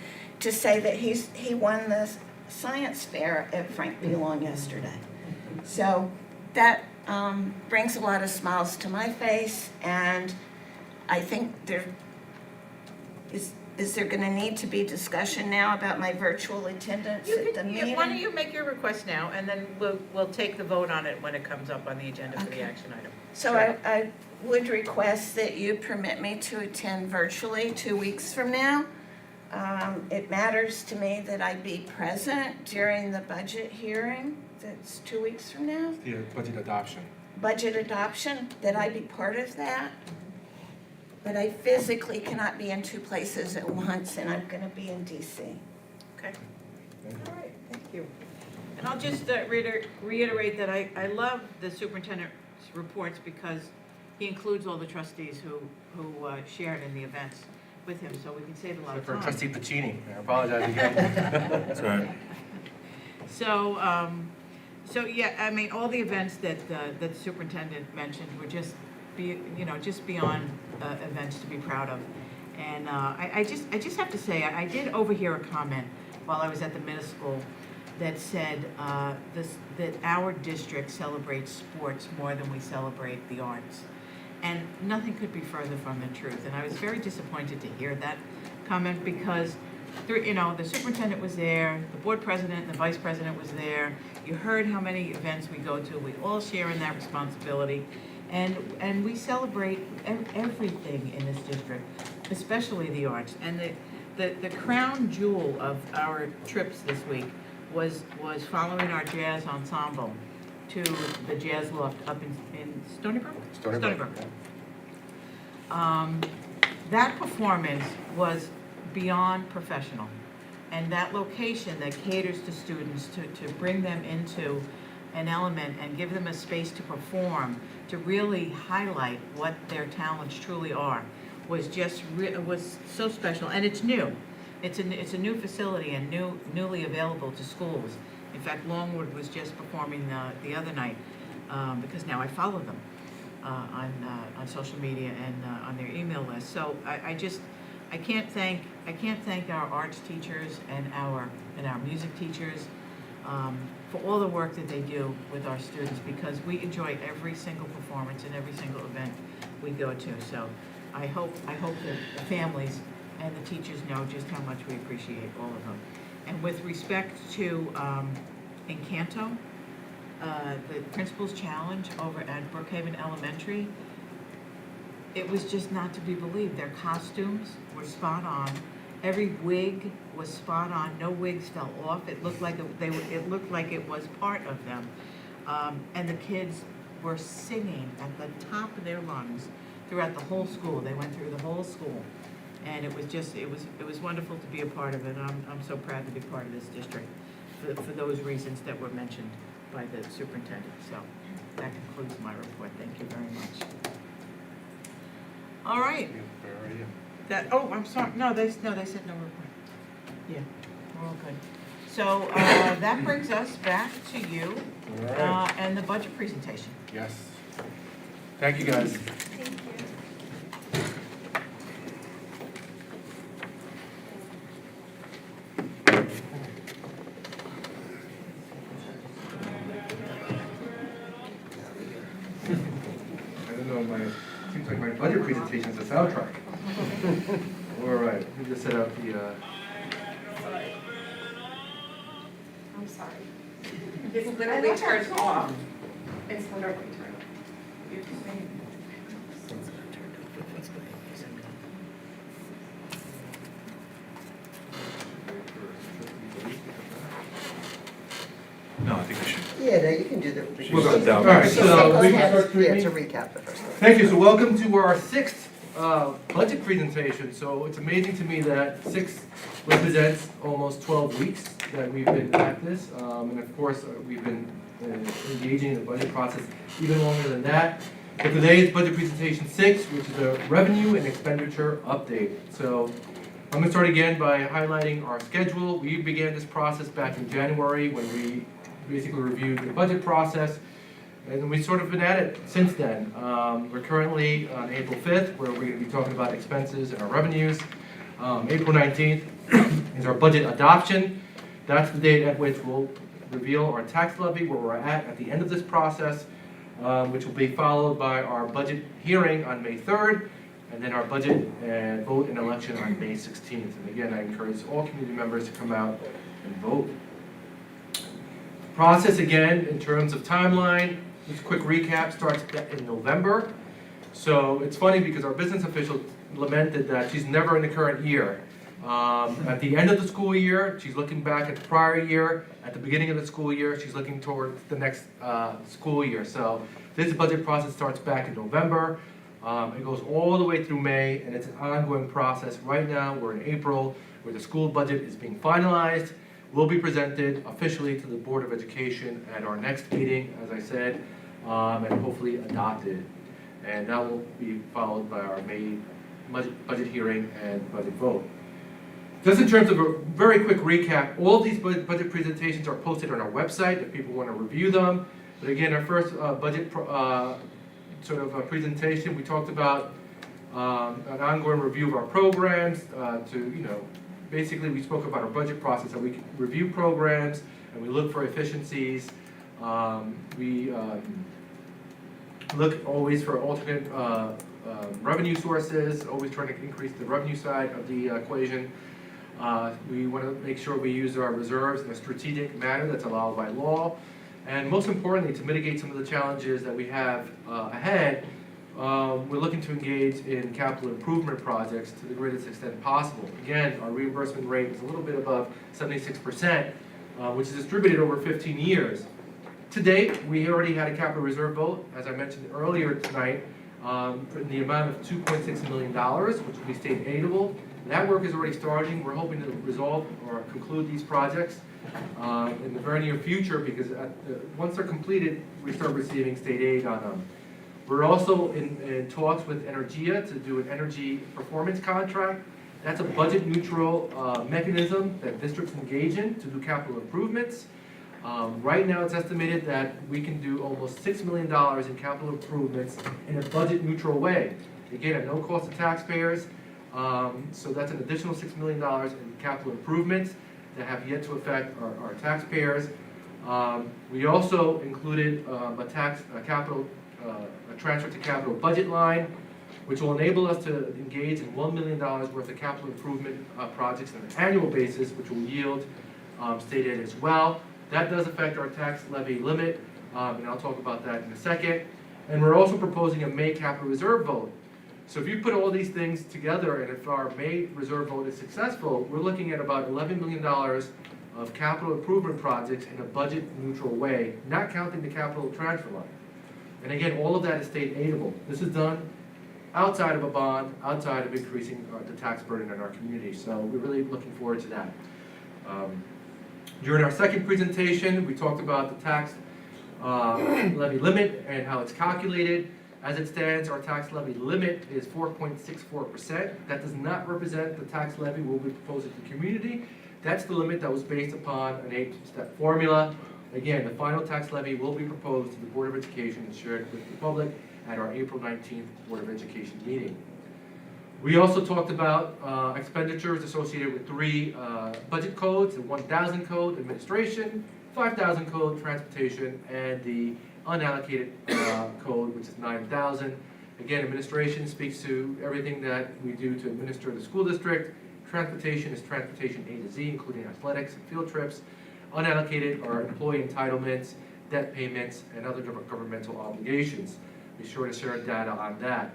to say that he won the science fair at Frank Pilon yesterday. So that brings a lot of smiles to my face, and I think is there gonna need to be discussion now about my virtual attendance at the meeting? Why don't you make your request now, and then we'll take the vote on it when it comes up on the agenda for the Okay. action item. So I would request that you permit me to attend virtually 2 weeks from now. It matters to me that I be present during the budget hearing, that's 2 weeks from now. The budget adoption. Budget adoption, that I be part of that. But I physically cannot be in two places at once, and I'm gonna be in DC. Okay. All right, thank you. And I'll just reiterate that I love the superintendent's reports because he includes all the trustees who shared in the events with him, so we can save a lot of For time. Trustee Pacini, I apologize again. That's right. So yeah, I mean, all the events that the superintendent mentioned were just beyond events to be proud of. And I just have to say, I did overhear a comment while I was at the middle school that said that our district celebrates sports more than we celebrate the arts. And nothing could be further from the truth. And I was very disappointed to hear that comment because the superintendent was there, the board president and the vice president was there. You heard how many events we go to. We all share in that responsibility. And we celebrate everything in this district, especially the arts. And the crown jewel of our trips this week was following our jazz ensemble to the Jazz Loft up in Stony Brook? Stony Brook. That performance was beyond professional. And that location that caters to students to bring them into an element and give them a space to perform, to really highlight what their talents truly are, was just was so special. And it's new. It's a new facility and newly available to schools. In fact, Longwood was just performing the other night because now I follow them on social media and on their email list. So I can't thank our arts teachers and our music teachers for all the work that they do with our students, because we enjoy every single performance and every single event we go to. So I hope that the families and the teachers know just how much we appreciate all of them. And with respect to Encanto, the principal's challenge over at Brookhaven Elementary, it was just not to be believed. Their costumes were spot on. Every wig was spot on. No wigs fell off. It looked like it was part of them. And the kids were singing at the top of their lungs throughout the whole school. They went through the whole school, and it was wonderful to be a part of it. And I'm so proud to be part of this district for those reasons that were mentioned by the superintendent. So that concludes my report. Thank you very much. All right, Where are you? I'm sorry, no, they said no report. Yeah, we're all good. So, that brings us back to you, All right. and the budget presentation. Yes. Thank you, guys. I don't know, seems like my budget presentation is a soundtrack. All right, let me just set up the, I'm sorry. It's literally turned off. It's literally turned off. You're just saying. No, I think I should. Yeah, no, you can do the. We'll go down. All right, So so go we can ahead. start Yeah, streaming. to recap the first one. Thank you. So welcome to our sixth budget presentation. So it's amazing to me that 6 represents almost 12 weeks that we've been at this. And of course, we've been engaging in the budget process even longer than that. But today is budget presentation 6, which is a revenue and expenditure update. So I'm going to start again by highlighting our schedule. We began this process back in January when we basically reviewed the budget process. And we've sort of been at it since then. We're currently on April 5th, where we're going to be talking about expenses and our revenues. April 19th is our budget adoption. That's the date at which we'll reveal our tax levy, where we're at the end of this process, which will be followed by our budget hearing on May 3rd, and then our budget and vote and election on May 16th. And again, I encourage all community members to come out and vote. Process again, in terms of timeline, this quick recap starts in November. So it's funny because our business official lamented that she's never in the current year. At the end of the school year, she's looking back at the prior year. At the beginning of the school year, she's looking towards the next school year. So this budget process starts back in November. It goes all the way through May, and it's an ongoing process. Right now, we're in April, where the school budget is being finalized. Will be presented officially to the Board of Education at our next meeting, as I said, and hopefully adopted. And that will be followed by our May budget hearing and budget vote. Just in terms of a very quick recap, all of these budget presentations are posted on our website if people want to review them. But again, our first budget presentation, we talked about an ongoing review of our programs basically, we spoke about our budget process, that we can review programs and we look for efficiencies. We look always for alternate revenue sources, always trying to increase the revenue side of the equation. We want to make sure we use our reserves in a strategic manner that's allowed by law. And most importantly, to mitigate some of the challenges that we have ahead, we're looking to engage in capital improvement projects to the greatest extent possible. Again, our reimbursement rate is a little bit above 76%, which is distributed over 15 years. To date, we already had a capital reserve vote, as I mentioned earlier tonight, in the amount of $2.6 million, which will be state aidable. That work is already starting. We're hoping to resolve or conclude these projects in the very near future, because once they're completed, we start receiving state aid on them. We're also in talks with Energia to do an energy performance contract. That's a budget neutral mechanism that districts engage in to do capital improvements. Right now, it's estimated that we can do almost $6 million in capital improvements in a budget neutral way. Again, at no cost to taxpayers. So that's an additional $6 million in capital improvements that have yet to affect our taxpayers. We also included a transfer to capital budget line, which will enable us to engage in $1 million worth of capital improvement projects on an annual basis, which will yield state aid as well. That does affect our tax levy limit, and I'll talk about that in a second. And we're also proposing a May capital reserve vote. So if you put all these things together, and if our May reserve vote is successful, we're looking at about $11 million of capital improvement projects in a budget neutral way, not counting the capital transfer line. And again, all of that is state aidable. This is done outside of a bond, outside of increasing the tax burden in our community. So we're really looking forward to that. During our second presentation, we talked about the tax levy limit and how it's calculated. As it stands, our tax levy limit is 4.64%. That does not represent the tax levy we'll be proposing to the community. That's the limit that was based upon an 8-step formula. Again, the final tax levy will be proposed to the Board of Education and shared with the public at our April 19th Board of Education meeting. We also talked about expenditures associated with 3 budget codes, the 1,000 code, administration, 5,000 code, transportation, and the unallocated code, which is 9,000. Again, administration speaks to everything that we do to administer the school district. Transportation is transportation A to Z, including athletics and field trips. Unallocated are employee entitlements, debt payments, and other governmental obligations. Be sure to share data on that.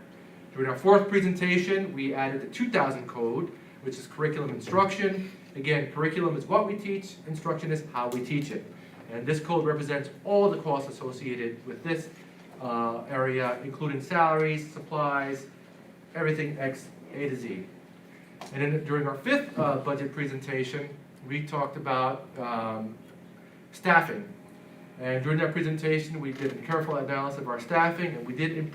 During our 4th presentation, we added the 2,000 code, which is curriculum instruction. Again, curriculum is what we teach, instruction is how we teach it. And this code represents all the costs associated with this area, including salaries, supplies, everything X, A to Z. And then during our 5th budget presentation, we talked about staffing. And during that presentation, we did a careful analysis of our staffing, and we did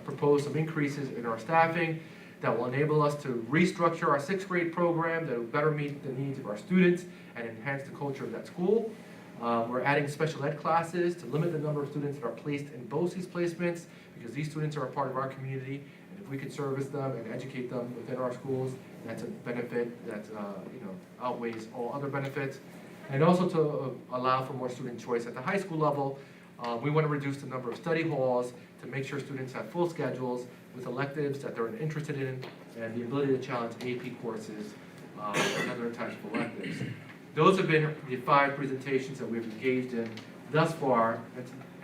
propose some increases in our staffing that will enable us to restructure our 6th grade program that will better meet the needs of our students and enhance the culture of that school. We're adding special ed classes to limit the number of students that are placed in BOCES placements, because these students are a part of our community, and if we can service them and educate them within our schools, that's a benefit that outweighs all other benefits. And also to allow for more student choice at the high school level, we want to reduce the number of study halls to make sure students have full schedules with electives that they're interested in, and the ability to challenge AP courses and other types of electives. Those have been the 5 presentations that we've engaged in thus far.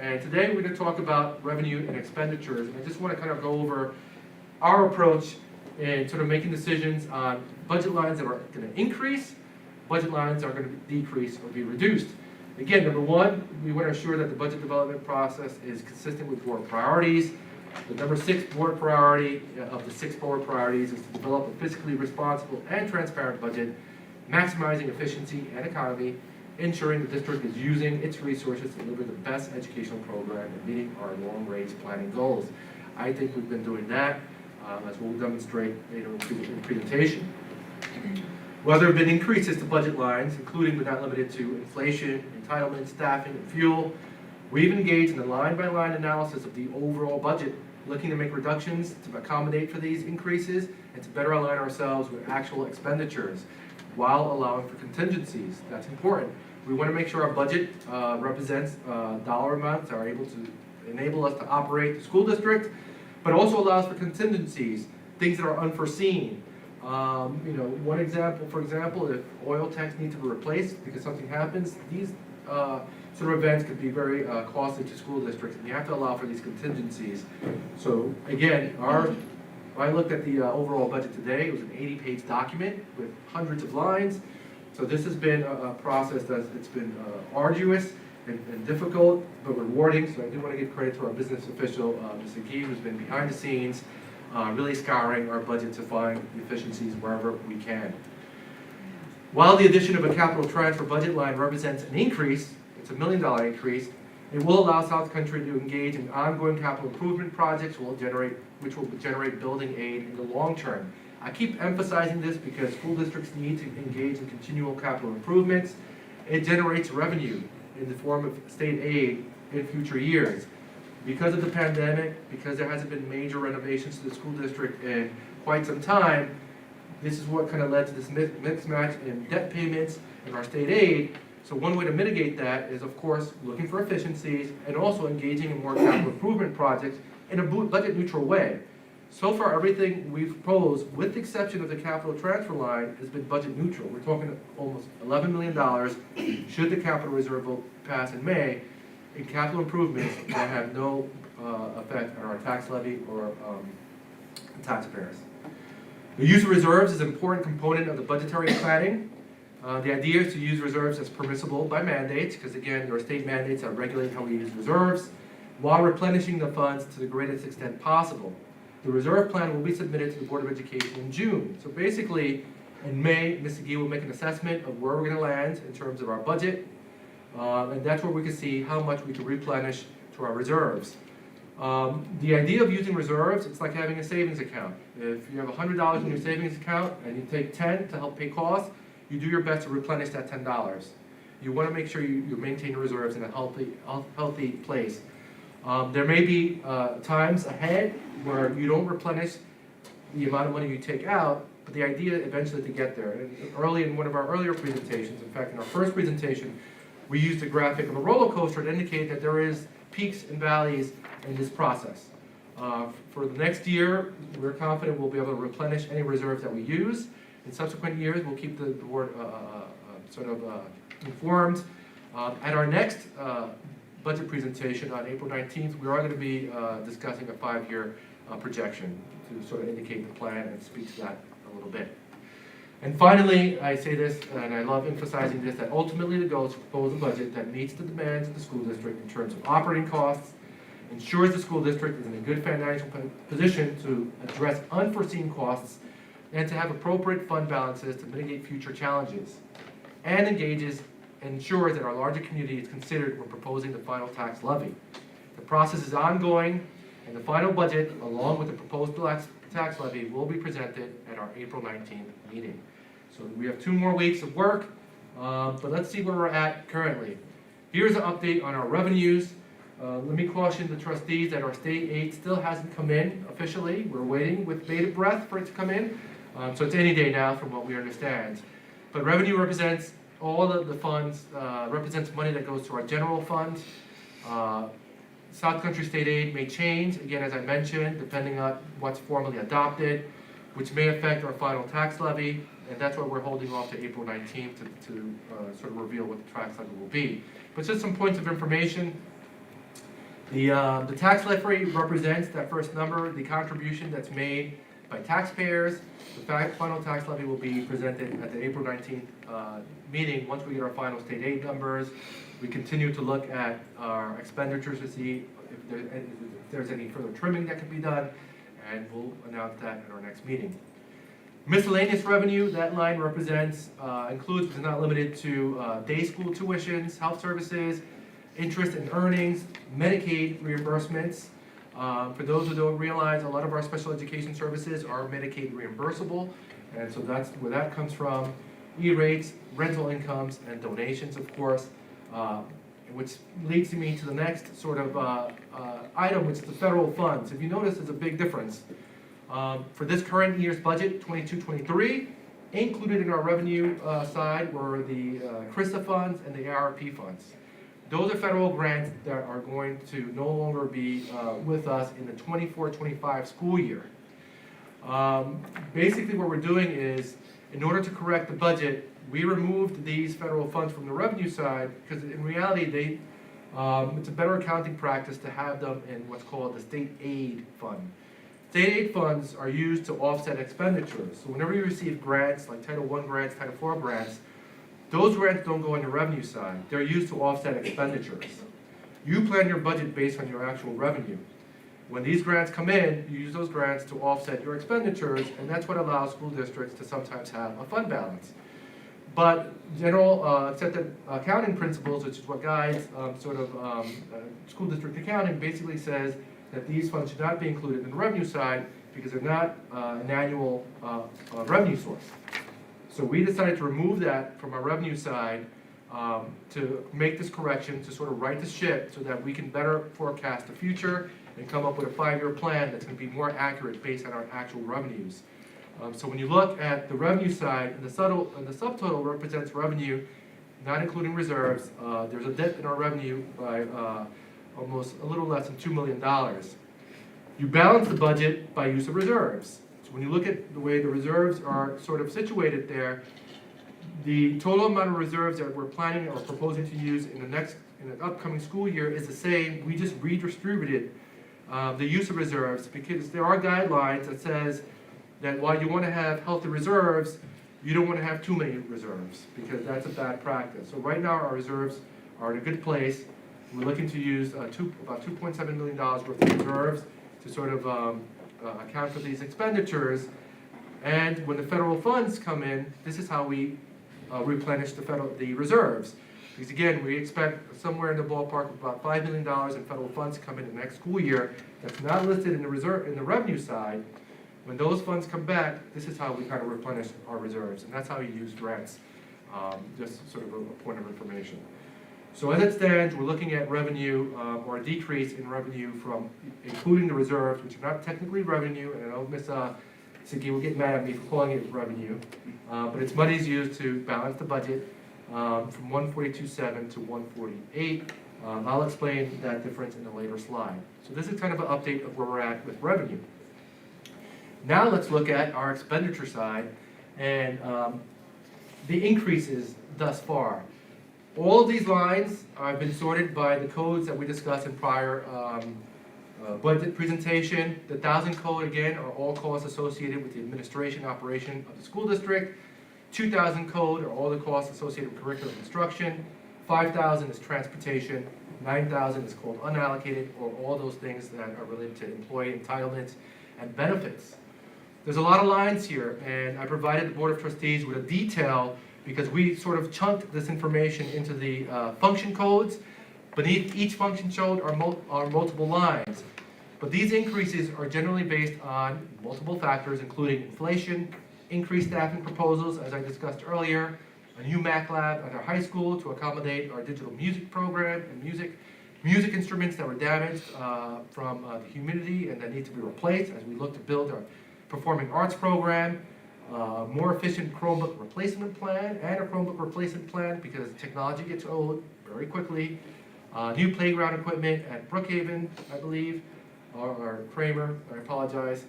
And today we're going to talk about revenue and expenditures. And I just want to kind of go over our approach in sort of making decisions on budget lines that are going to increase, budget lines that are going to decrease or be reduced. Again, number 1, we want to ensure that the budget development process is consistent with board priorities. The number 6 board priority of the 6 board priorities is to develop a fiscally responsible and transparent budget, maximizing efficiency and economy, ensuring the district is using its resources to deliver the best educational program and meeting our long-range planning goals. I think we've been doing that, as we'll demonstrate later in the presentation. While there have been increases to budget lines, including but not limited to inflation, entitlement, staffing, and fuel, we've engaged in a line-by-line analysis of the overall budget, looking to make reductions to accommodate for these increases and to better align ourselves with actual expenditures, while allowing for contingencies. That's important. We want to make sure our budget represents dollar amounts that are able to enable us to operate the school district, but also allows for contingencies, things that are unforeseen. One example, for example, if oil tanks need to be replaced because something happens, these sort of events could be very costly to school districts, and you have to allow for these contingencies. So again, I looked at the overall budget today. It was an 80-page document with hundreds of lines. So this has been a process that's been arduous and difficult, but rewarding. So I do want to give credit to our business official, Ms. Agee, who's been behind the scenes, really scouring our budget to find efficiencies wherever we can. While the addition of a capital transfer budget line represents an increase, it's $1 million increase, it will allow South Country to engage in ongoing capital improvement projects which will generate building aid in the long term. I keep emphasizing this because school districts need to engage in continual capital improvements. It generates revenue in the form of state aid in future years. Because of the pandemic, because there hasn't been major renovations to the school district in quite some time, this is what kind of led to this mismatch in debt payments and our state aid. So one way to mitigate that is, of course, looking for efficiencies and also engaging in more capital improvement projects in a budget neutral way. So far, everything we've proposed, with the exception of the capital transfer line, has been budget neutral. We're talking almost $11 million should the capital reserve vote pass in May in capital improvements that have no effect on our tax levy or taxpayers. The use of reserves is an important component of the budgetary planning. The idea is to use reserves as permissible by mandates, because again, there are state mandates that regulate how we use reserves, while replenishing the funds to the greatest extent possible. The reserve plan will be submitted to the Board of Education in June. So basically, in May, Ms. Agee will make an assessment of where we're going to land in terms of our budget, and that's where we can see how much we can replenish to our reserves. The idea of using reserves, it's like having a savings account. If you have $100 in your savings account and you take 10 to help pay costs, you do your best to replenish that $10. You want to make sure you maintain reserves in a healthy place. There may be times ahead where you don't replenish the amount of money you take out, but the idea eventually to get there. And early in one of our earlier presentations, in fact in our first presentation, we used a graphic of a roller coaster to indicate that there is peaks and valleys in this process. For the next year, we're confident we'll be able to replenish any reserves that we use. In subsequent years, we'll keep the board informed. At our next budget presentation on April 19th, we are going to be discussing a 5-year projection to sort of indicate the plan and speak to that a little bit. And finally, I say this, and I love emphasizing this, that ultimately the goal is to propose a budget that meets the demands of the school district in terms of operating costs, ensures the school district is in a good financial position to address unforeseen costs, and to have appropriate fund balances to mitigate future challenges, and ensures that our larger community is considered when proposing the final tax levy. The process is ongoing, and the final budget, along with the proposed tax levy, will be presented at our April 19th meeting. So we have 2 more weeks of work, but let's see where we're at currently. Here's an update on our revenues. Let me caution the trustees that our state aid still hasn't come in officially. We're waiting with bated breath for it to come in. So it's any day now from what we understand. But revenue represents all of the funds, represents money that goes to our general fund. South Country State Aid may change, again, as I mentioned, depending on what's formally adopted, which may affect our final tax levy, and that's why we're holding off to April 19th to sort of reveal what the tax levy will be. But just some points of information. The tax levy represents that first number, the contribution that's made by taxpayers. The final tax levy will be presented at the April 19th meeting once we get our final state aid numbers. We continue to look at our expenditures to see if there's any further trimming that can be done, and we'll announce that at our next meeting. Miscellaneous revenue, that line represents, includes but is not limited to day school tuitions, health services, interest and earnings, Medicaid reimbursements. For those who don't realize, a lot of our special education services are Medicaid reimbursable, and so that's where that comes from. E-rates, rental incomes, and donations, of course, which leads me to the next sort of item, which is the federal funds. If you notice, there's a big difference. For this current year's budget, 22-23, included in our revenue side were the CRISA funds and the ARP funds. Those are federal grants that are going to no longer be with us in the 24-25 school year. Basically what we're doing is, in order to correct the budget, we removed these federal funds from the revenue side because in reality it's a better accounting practice to have them in what's called the state aid fund. State aid funds are used to offset expenditures. So whenever you receive grants, like Title I grants, Title IV grants, those grants don't go on the revenue side. They're used to offset expenditures. You plan your budget based on your actual revenue. When these grants come in, you use those grants to offset your expenditures, and that's what allows school districts to sometimes have a fund balance. But general accepted accounting principles, which is what guides school district accounting, basically says that these funds should not be included in the revenue side because they're not an annual revenue source. So we decided to remove that from our revenue side to make this correction, to sort of right the ship so that we can better forecast the future and come up with a 5-year plan that's going to be more accurate based on our actual revenues. So when you look at the revenue side, and the subtotal represents revenue, not including reserves, there's a dip in our revenue by almost a little less than $2 million. You balance the budget by use of reserves. So when you look at the way the reserves are sort of situated there, the total amount of reserves that we're planning or proposing to use in the upcoming school year is the same. We just redistributed the use of reserves because there are guidelines that says that while you want to have healthy reserves, you don't want to have too many reserves because that's a bad practice. So right now our reserves are in a good place. We're looking to use about $2.7 million worth of reserves to sort of account for these expenditures. And when the federal funds come in, this is how we replenish the reserves. Because again, we expect somewhere in the ballpark of about $5 million in federal funds to come in the next school year. That's not listed in the reserve, in the revenue side. When those funds come back, this is how we kind of replenish our reserves, and that's how you use grants. Just sort of a point of information. So as it stands, we're looking at revenue, or a decrease in revenue from, including the reserves, which are not technically revenue, and I know Ms. Sigi will get mad at me for calling it revenue, but it's monies used to balance the budget from 142.7 to 148. I'll explain that difference in a later slide. So this is kind of an update of where we're at with revenue. Now let's look at our expenditure side and the increases thus far. All of these lines have been sorted by the codes that we discussed in prior budget presentation. The 1,000 code, again, are all costs associated with the administration operation of the school district. 2,000 code are all the costs associated with curriculum instruction. 5,000 is transportation. 9,000 is called unallocated, or all those things that are related to employee entitlements and benefits. There's a lot of lines here, and I provided the Board of Trustees with a detail because we sort of chunked this information into the function codes. Beneath each function code are multiple lines. But these increases are generally based on multiple factors, including inflation, increased staffing proposals, as I discussed earlier, a new Mac lab at our high school to accommodate our digital music program, and music instruments that were damaged from the humidity and that need to be replaced as we look to build our performing arts program, more efficient Chromebook replacement plan, and a Chromebook replacement plan because technology gets old very quickly. New playground equipment at Brookhaven, I believe, or Kramer, I apologize.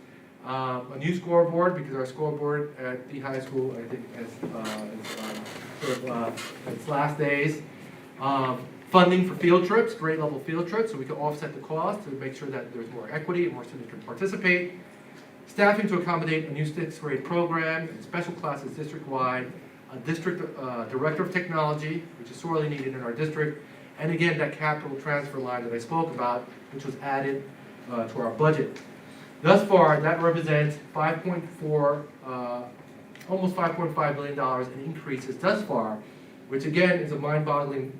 A new scoreboard because our scoreboard at the high school, I think, is sort of its last days. Funding for field trips, grade level field trips, so we can offset the cost to make sure that there's more equity and more students can participate. Staffing to accommodate a new 6th grade program and special classes district-wide, a district director of technology, which is sorely needed in our district, and again, that capital transfer line that I spoke about, which was added to our budget. Thus far, that represents almost $5.5 million in increases thus far, which again is a mind-boggling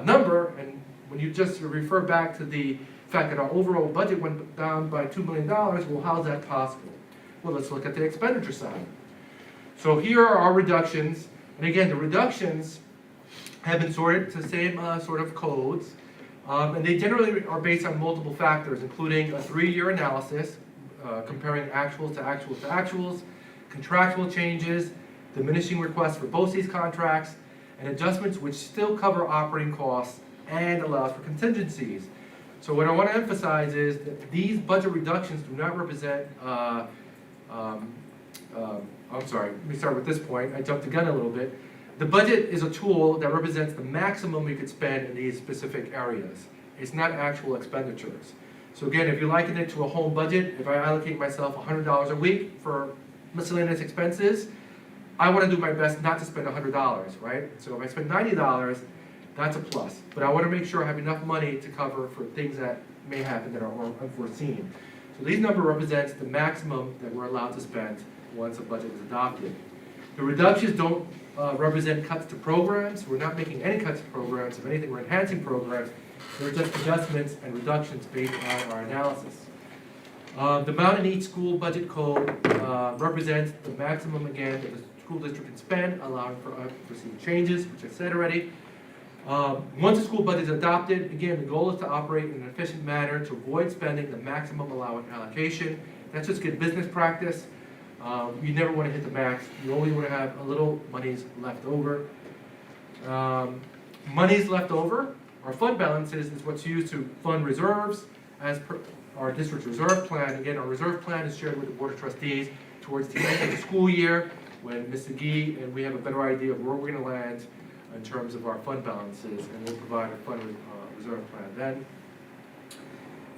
number, and when you just refer back to the fact that our overall budget went down by $2 million, well, how is that possible? Well, let's look at the expenditure side. So here are our reductions, and again, the reductions have been sorted to the same sort of codes, and they generally are based on multiple factors, including a 3-year analysis, comparing actuals to actuals to actuals, contractual changes, diminishing requests for BOCES contracts, and adjustments which still cover operating costs and allows for contingencies. So what I want to emphasize is that these budget reductions do not represent, I'm sorry, let me start with this point. I jumped the gun a little bit. The budget is a tool that represents the maximum we could spend in these specific areas. It's not actual expenditures. So again, if you liken it to a home budget, if I allocate myself $100 a week for miscellaneous expenses, I want to do my best not to spend $100, right? So if I spend $90, that's a plus. But I want to make sure I have enough money to cover for things that may happen that are unforeseen. So these number represents the maximum that we're allowed to spend once a budget is adopted. The reductions don't represent cuts to programs. We're not making any cuts to programs. If anything, we're enhancing programs. They're just adjustments and reductions based on our analysis. The amount in each school budget code represents the maximum, again, that the school district can spend, allowing for unforeseen changes, which I said already. Once a school budget is adopted, again, the goal is to operate in an efficient manner to avoid spending the maximum allowed allocation. That's just good business practice. You never want to hit the max. You always want to have a little monies left over. Monies left over, our fund balances, is what's used to fund reserves as per our district reserve plan. Again, our reserve plan is shared with the Board of Trustees towards the end of the school year when Ms. Gee and we have a better idea of where we're going to land in terms of our fund balances, and we'll provide a fund reserve plan then.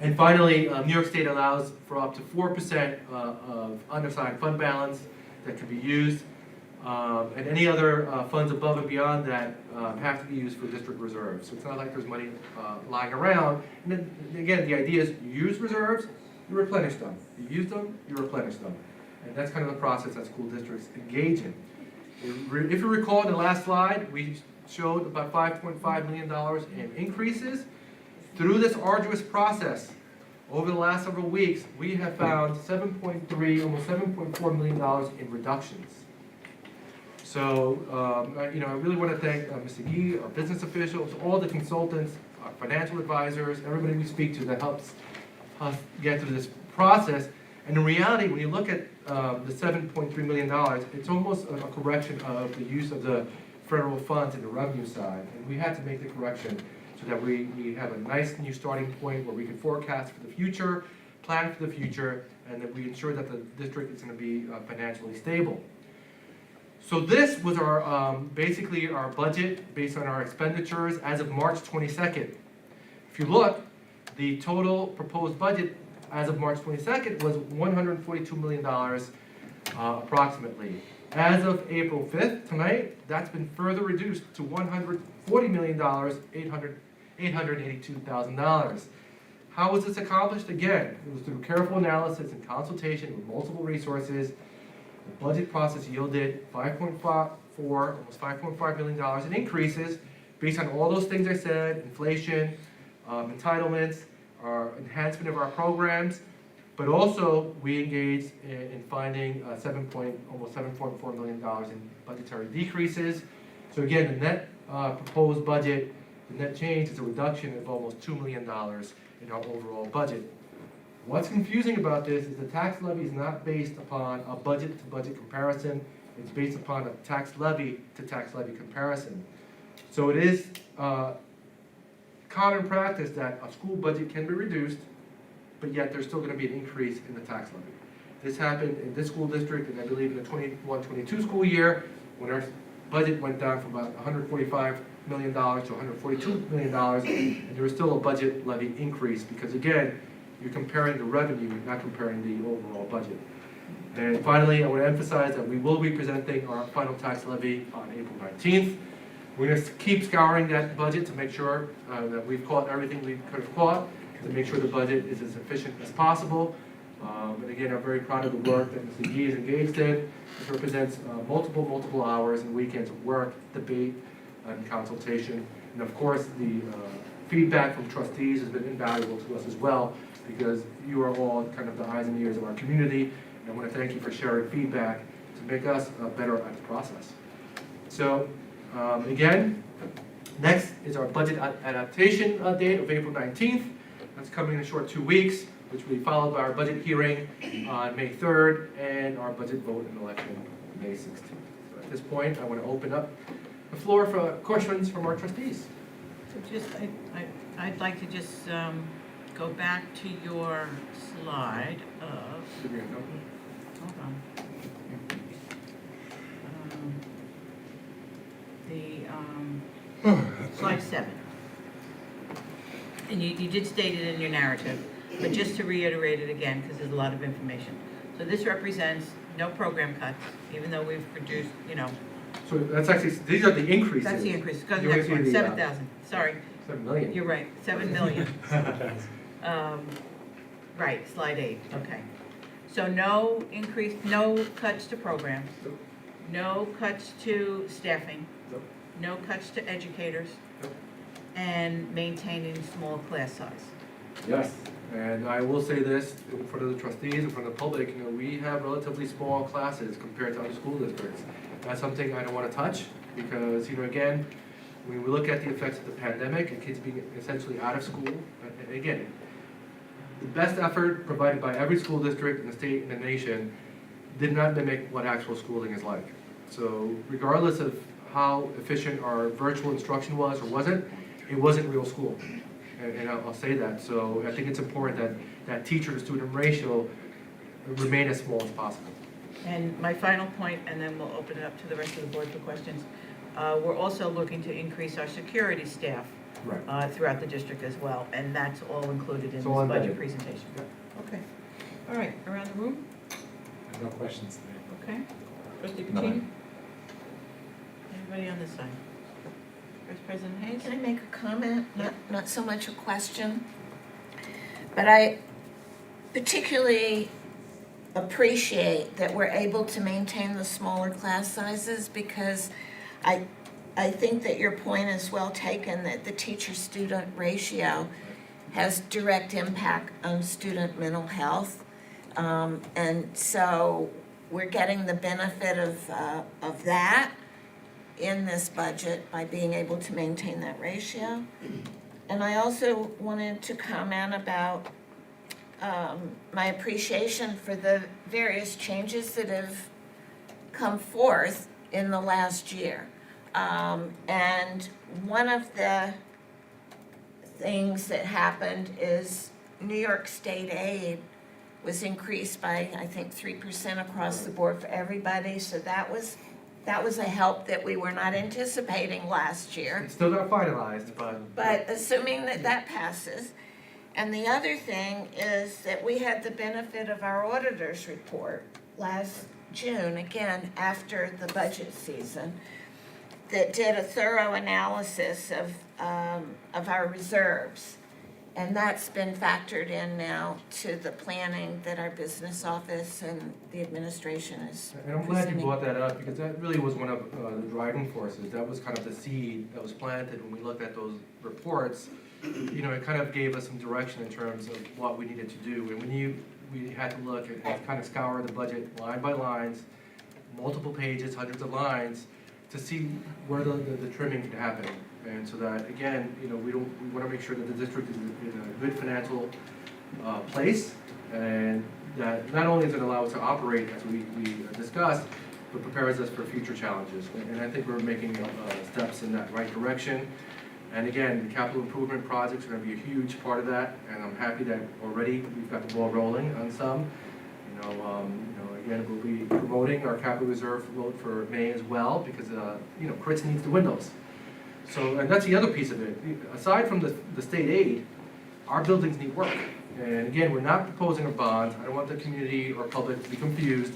And finally, New York State allows for up to 4% of unassigned fund balance that can be used, and any other funds above and beyond that have to be used for district reserves. So it's not like there's money lying around. And then, again, the idea is you use reserves, you replenish them. You use them, you replenish them. And that's kind of the process that school districts engage in. If you recall in the last slide, we showed about $5.5 million in increases. Through this arduous process, over the last several weeks, we have found almost $7.4 million in reductions. So, I really want to thank Mr. Gee, our business officials, all the consultants, our financial advisors, everybody we speak to that helps us get through this process. And in reality, when you look at the $7.3 million, it's almost a correction of the use of the federal funds in the revenue side. And we had to make the correction so that we have a nice new starting point where we can forecast for the future, plan for the future, and that we ensure that the district is going to be financially stable. So this was our basically our budget based on our expenditures as of March 22nd. If you look, the total proposed budget as of March 22nd was $142 million approximately. As of April 5th, tonight, that's been further reduced to $140 million, $882,000. How was this accomplished? Again, it was through careful analysis and consultation with multiple resources. The budget process yielded almost $5.5 million in increases based on all those things I said, inflation, entitlements, our enhancement of our programs, but also we engaged in finding almost $7.4 million in budgetary decreases. So again, the net proposed budget, the net change is a reduction of almost $2 million in our overall budget. What's confusing about this is the tax levy is not based upon a budget-to-budget comparison. It's based upon a tax levy-to-tax levy comparison. So it is common practice that a school budget can be reduced, but yet there's still going to be an increase in the tax levy. This happened in this school district, and I believe in the 21-22 school year, when our budget went down from about $145 million to $142 million, and there was still a budget levy increase, because again, you're comparing the revenue, not comparing the overall budget. And finally, I want to emphasize that we will be presenting our final tax levy on April 19th. We're going to keep scouring that budget to make sure that we've caught everything we could have caught, to make sure the budget is as efficient as possible. And again, I'm very proud of the work that Mr. Gee is engaged in. This represents multiple hours and weekends of work, debate, and consultation. And of course, the feedback from trustees has been invaluable to us as well, because you are all kind of the eyes and ears of our community. And I want to thank you for sharing feedback to make us better at the process. So again, next is our budget adaptation date of April 19th. That's coming in a short 2 weeks, which will be followed by our budget hearing on May 3rd and our budget vote and election May 16th. So at this point, I want to open up the floor for questions from our trustees. So I'd like to just go back to your slide of, hold on. Slide 7. And you did state it in your narrative, but just to reiterate it again, because there's a lot of information. So this represents no program cuts, even though we've produced, So that's actually, these are the increases. that's the increase. Go to the You next wanna one, see the, 7,000, sorry. 7 million. You're right, 7 million. Right, slide 8, okay. So no increase, no cuts to programs, Nope. no cuts to staffing, Nope. no cuts to educators, Nope. and maintaining small class size. Yes, and I will say this in front of the trustees, in front of the public, we have relatively small classes compared to other school districts. That's something I don't want to touch, because, again, when we look at the effects of the pandemic and kids being essentially out of school, and again, the best effort provided by every school district in the state and the nation did not mimic what actual schooling is like. So regardless of how efficient our virtual instruction was or wasn't, it wasn't real school. And I'll say that. So I think it's important that that teacher-to-student ratio remain as small as possible. And my final point, and then we'll open it up to the rest of the board for questions. We're also looking to increase our security staff Right. throughout the district as well, and that's all included in It's this all budget embedded. presentation. Yeah. Okay. All right, around the room? No questions today. Okay. Trustee None. Puccini? Anybody on this side? Vice President Hayes? Can I make a comment? Not so much a question, but I particularly appreciate that we're able to maintain the smaller class sizes, because I think that your point is well taken, that the teacher-student ratio has direct impact on student mental health. And so we're getting the benefit of that in this budget by being able to maintain that ratio. And I also wanted to comment about my appreciation for the various changes that have come forth in the last year. And one of the things that happened is New York State aid was increased by, I think, 3% across the board for everybody. So that was a help that we were not anticipating last year. It's still not finalized, But assuming that that passes. And the other thing is that we had the benefit of our auditor's report last June, again, after the budget season, that did a thorough analysis of our reserves. And that's been factored in now to the planning that our business office and the administration is And I'm glad you presenting. brought that up, because that really was one of the driving forces. That was kind of the seed that was planted when we looked at those reports. You know, it kind of gave us some direction in terms of what we needed to do. And we had to look and kind of scour the budget line by lines, multiple pages, hundreds of lines, to see where the trimming could happen. And so that, again, you know, we want to make sure that the district is in a good financial place, and that not only does it allow us to operate as we discussed, but prepares us for future challenges. And I think we're making steps in that right direction. And again, the capital improvement projects are going to be a huge part of that, and I'm happy that already we've got the ball rolling on some. Again, we'll be promoting our capital reserve vote for May as well, because Critz needs the windows. So, and that's the other piece of it. Aside from the state aid, our buildings need work. And again, we're not proposing a bond. I don't want the community or public to be confused.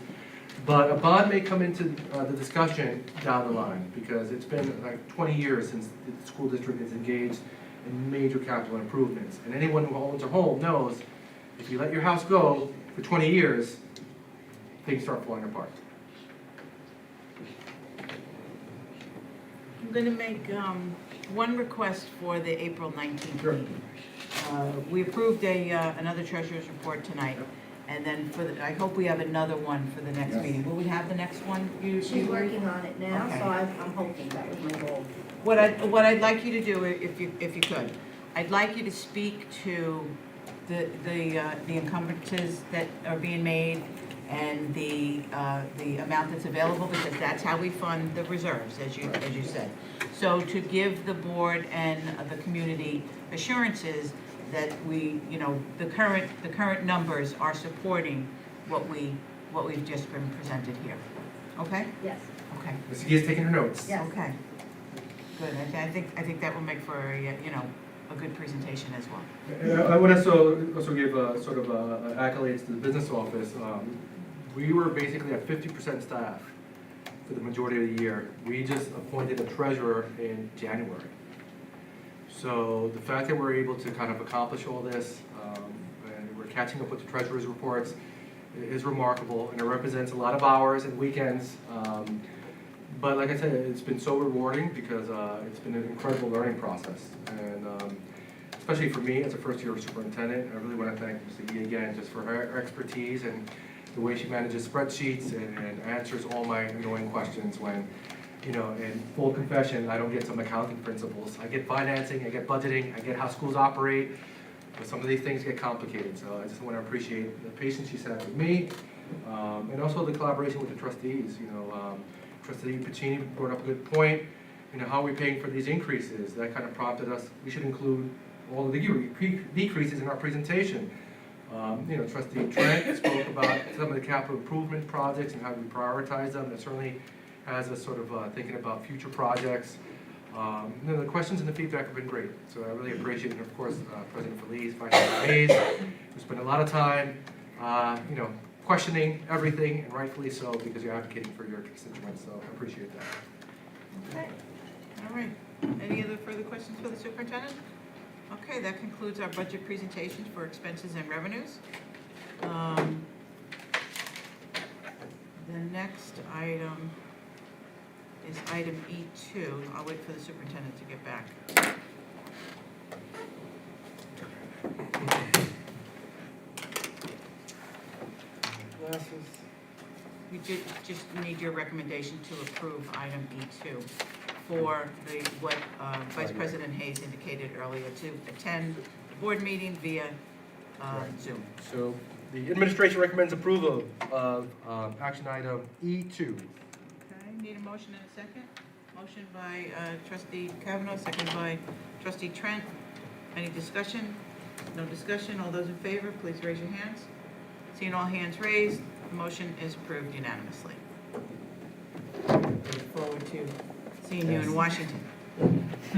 But a bond may come into the discussion down the line, because it's been like 20 years since the school district is engaged in major capital improvements. And anyone who owns a home knows if you let your house go for 20 years, things start falling apart. I'm going to make one request for the April 19th Sure. meeting. We approved another treasurer's report tonight, and then I hope we have another one for the next meeting. Will we have the next one? She's working on it now, Okay. so I'm hoping that was my goal. What I'd like you to do, if you could, I'd like you to speak to the encumbrances that are being made and the amount that's available, because that's how we fund the reserves, as you said. So to give the board and the community assurances that the current numbers are supporting what we've just been presented here. Okay? Yes. Okay. Ms. McGee is taking her notes. Yes. Okay. Good. I think that will make for a good presentation as well. I would also give sort of accolades to the business office. We were basically at 50% staff for the majority of the year. We just appointed a treasurer in January. So the fact that we're able to kind of accomplish all this, and we're catching up with the treasurer's reports, is remarkable, and it represents a lot of hours and weekends. But like I said, it's been so rewarding, because it's been an incredible learning process. And especially for me as a first-year superintendent, I really want to thank Ms. McGee again just for her expertise and the way she manages spreadsheets and answers all my annoying questions when, in full confession, I don't get some accounting principles. I get financing, I get budgeting, I get how schools operate, but some of these things get complicated. So I just want to appreciate the patience she's had with me, and also the collaboration with the trustees. Trustee Pacini brought up a good point. How are we paying for these increases? That kind of prompted us, we should include all the decreases in our presentation. Trustee Trent spoke about some of the capital improvement projects and how we prioritize them. That certainly has us sort of thinking about future projects. The questions and the feedback have been great, so I really appreciate it. And of course, President Feliz, Vice President Mays, who spent a lot of time, questioning everything, and rightfully so, because you're advocating for your constituents. So I appreciate that. Okay. All right. Any other further questions for the superintendent? Okay, that concludes our budget presentations for expenses and revenues. The next item is item E2. I'll wait for the superintendent to get back. Glasses. We just need your recommendation to approve item E2 for what Vice President Hayes indicated earlier, to attend the board meeting via Zoom. So the administration recommends approval of action item E2. Okay, need a motion and a second? Motion by trustee Kavanaugh, second by trustee Trent. Any discussion? No discussion? All those in favor, please raise your hands. Seeing all hands raised, the motion is approved unanimously. Look forward to seeing you in Washington.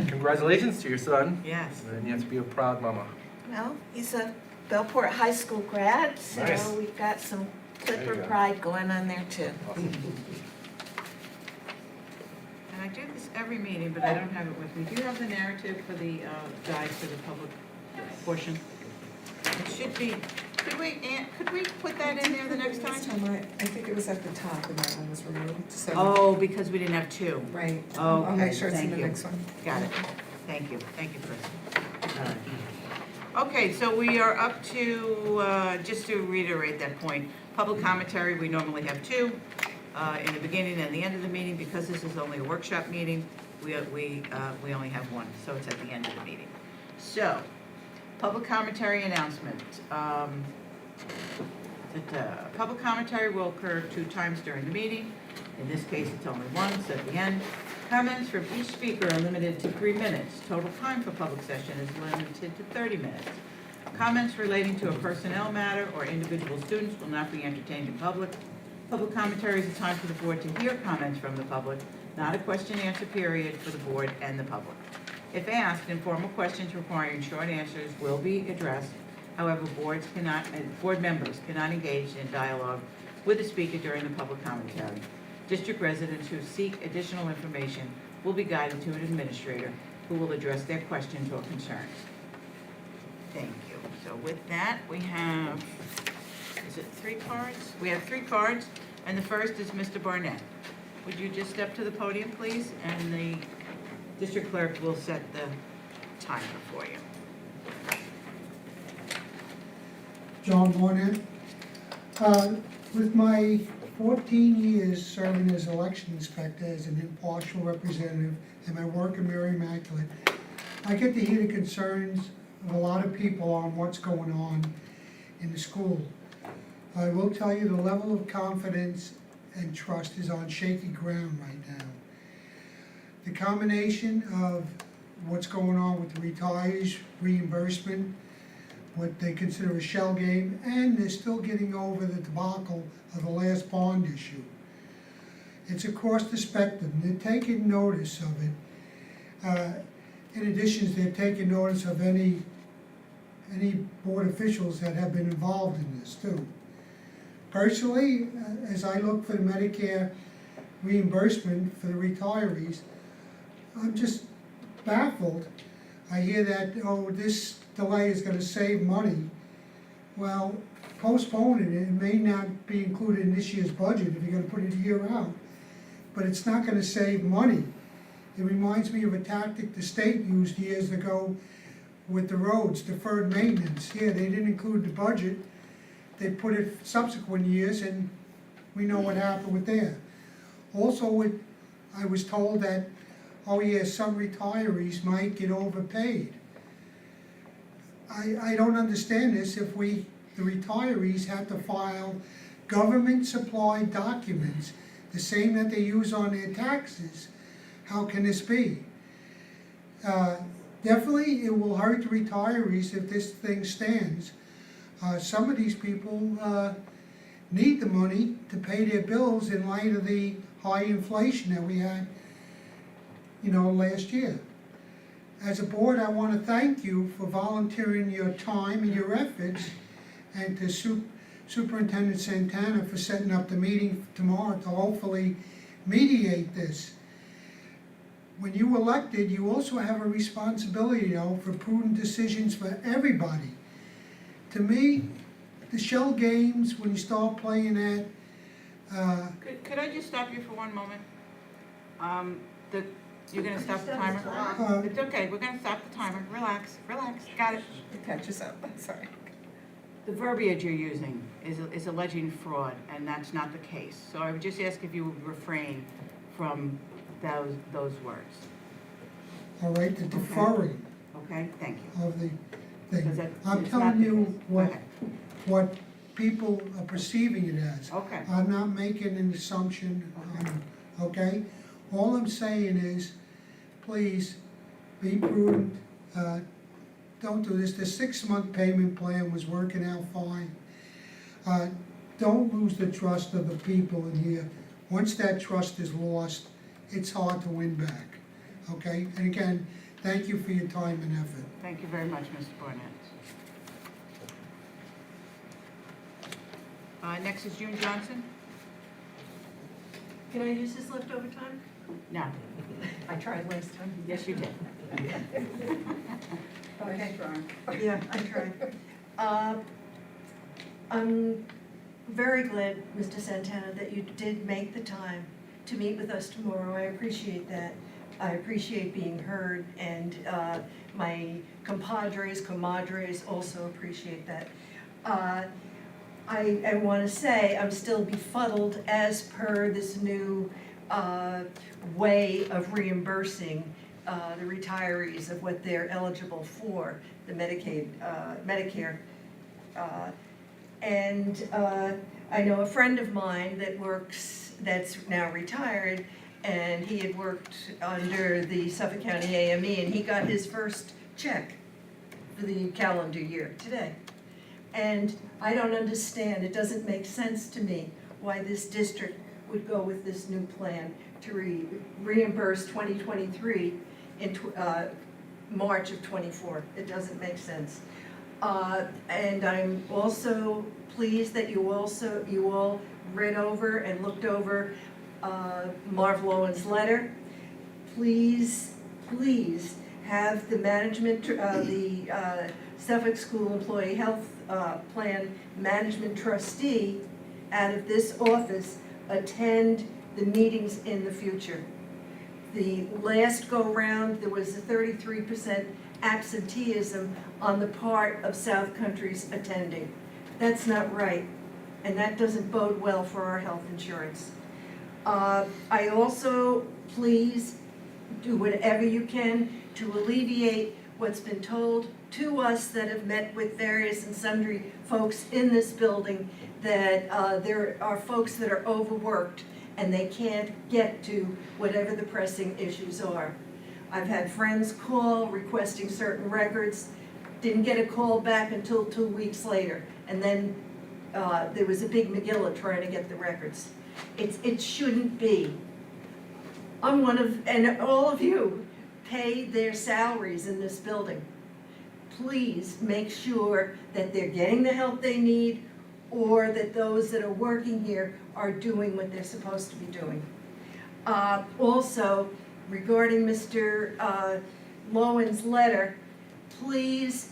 Congratulations to your son. Yes. And you have to be a proud mama. Well, he's a Bellport High School grad, so Nice. we've got some There you Clipper go. pride going on there too. Awesome. And I do this every meeting, but I don't have it with me. Do you have the narrative for the guide for the public portion? It should be, could we put that in there the next This time? time, I think it was at the top and that one was removed, so. Oh, because we didn't have two. Right. Okay, I'll make sure it's in thank the you. next one. Got it. Thank you, Chris. All right. Okay, so we are up to, just to reiterate that point, public commentary, we normally have two, in the beginning and the end of the meeting. Because this is only a workshop meeting, we only have one, so it's at the end of the meeting. So, public commentary announcement. Public commentary will occur 2 times during the meeting. In this case, it's only once at the end. Comments from each speaker are limited to 3 minutes. Total time for public session is limited to 30 minutes. Comments relating to a personnel matter or individual students will not be entertained in public. Public commentary is a time for the board to hear comments from the public, not a question-and-answer period for the board and the public. If asked, informal questions requiring short answers will be addressed. However, board members cannot engage in dialogue with the speaker during the public commentary. District residents who seek additional information will be guided to an administrator who will address their questions or concerns. Thank you. So with that, we have, is it 3 cards? We have 3 cards, and the first is Mr. Barnett. Would you just step to the podium, please? And the district clerk will set the timer for you. John Barnett. With my 14 years serving as election inspector as an impartial representative and my work in Mary Immaculate, I get to hear the concerns of a lot of people on what's going on in the school. I will tell you the level of confidence and trust is on shaky ground right now. The combination of what's going on with the retirees reimbursement, what they consider a shell game, and they're still getting over the debacle of the last bond issue. It's across the spectrum. They're taking notice of it. In addition, they're taking notice of any board officials that have been involved in this too. Personally, as I look for the Medicare reimbursement for the retirees, I'm just baffled. I hear that, oh, this delay is gonna save money. Well, postponing it, it may not be included in this year's budget if you're gonna put it a year out, but it's not gonna save money. It reminds me of a tactic the state used years ago with the roads, deferred maintenance. Yeah, they didn't include the budget, they put it subsequent years, and we know what happened with that. Also, I was told that, oh yeah, some retirees might get overpaid. I don't understand this. If the retirees have to file government-supplied documents, the same that they use on their taxes, how can this be? Definitely, it will hurt the retirees if this thing stands. Some of these people need the money to pay their bills in light of the high inflation that we had, last year. As a board, I want to thank you for volunteering your time and your efforts, and to Superintendent Santana for setting up the meeting tomorrow to hopefully mediate this. When you elected, you also have a responsibility, for prudent decisions for everybody. To me, the shell games, when you start playing that, Could I just stop you for one moment? The, you're gonna stop the timer? It's okay, we're gonna stop the timer. Relax, relax, got it. It catches up, sorry. The verbiage you're using is alleging fraud, and that's not the case. So I would just ask if you would refrain from those words, All right, the deferring okay? Thank you. of the Because thing. that- I'm it's telling not the you case. Go ahead. what people are perceiving it as. Okay, I'm not making an assumption, okay? All I'm saying is, please, be prudent, don't do this. The 6-month payment plan was working out fine. Don't lose the trust of the people in here. Once that trust is lost, it's hard to win back, okay? And again, thank you for your time and effort. thank you very much, Mr. Barnett. Next is June Johnson? Can I use this leftover time? No, I tried last time. yes, you did. Okay. Yeah, I tried. I'm very glad, Mr. Santana, that you did make the time to meet with us tomorrow. I appreciate that. I appreciate being heard, and my comadres also appreciate that. I want to say I'm still befuddled as per this new way of reimbursing the retirees of what they're eligible for, the Medicare. And I know a friend of mine that's now retired, and he had worked under the Suffolk County AME, and he got his first check for the calendar year today. And I don't understand, it doesn't make sense to me why this district would go with this new plan to reimburse 2023 in March of '24. It doesn't make sense. And I'm also pleased that you all read over and looked over Marv Lowen's letter. Please have the management, the Suffolk School Employee Health Plan Management Trustee out of this office attend the meetings in the future. The last go-round, there was a 33% absenteeism on the part of South Country's attending. That's not right, and that doesn't bode well for our health insurance. I also, please, do whatever you can to alleviate what's been told to us that have met with various and sundry folks in this building, that there are folks that are overworked and they can't get to whatever the pressing issues are. I've had friends call requesting certain records, didn't get a call back until 2 weeks later, and then there was a big McGilla trying to get the records. It shouldn't be. And all of you pay their salaries in this building. Please make sure that they're getting the help they need, or that those that are working here are doing what they're supposed to be doing. Also, regarding Mr. Lowen's letter, please,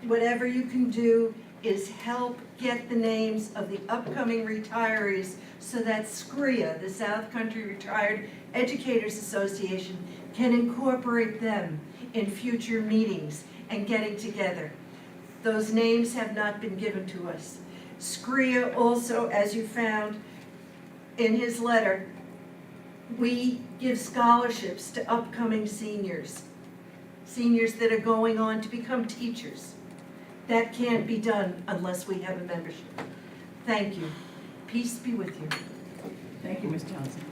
whatever you can do is help get the names of the upcoming retirees so that SCREA, the South Country Retired Educators Association, can incorporate them in future meetings and getting together. Those names have not been given to us. SCREA also, as you found in his letter, we give scholarships to upcoming seniors that are going on to become teachers. That can't be done unless we have a membership. Thank you. Peace be with you. Thank you, Ms. Johnson.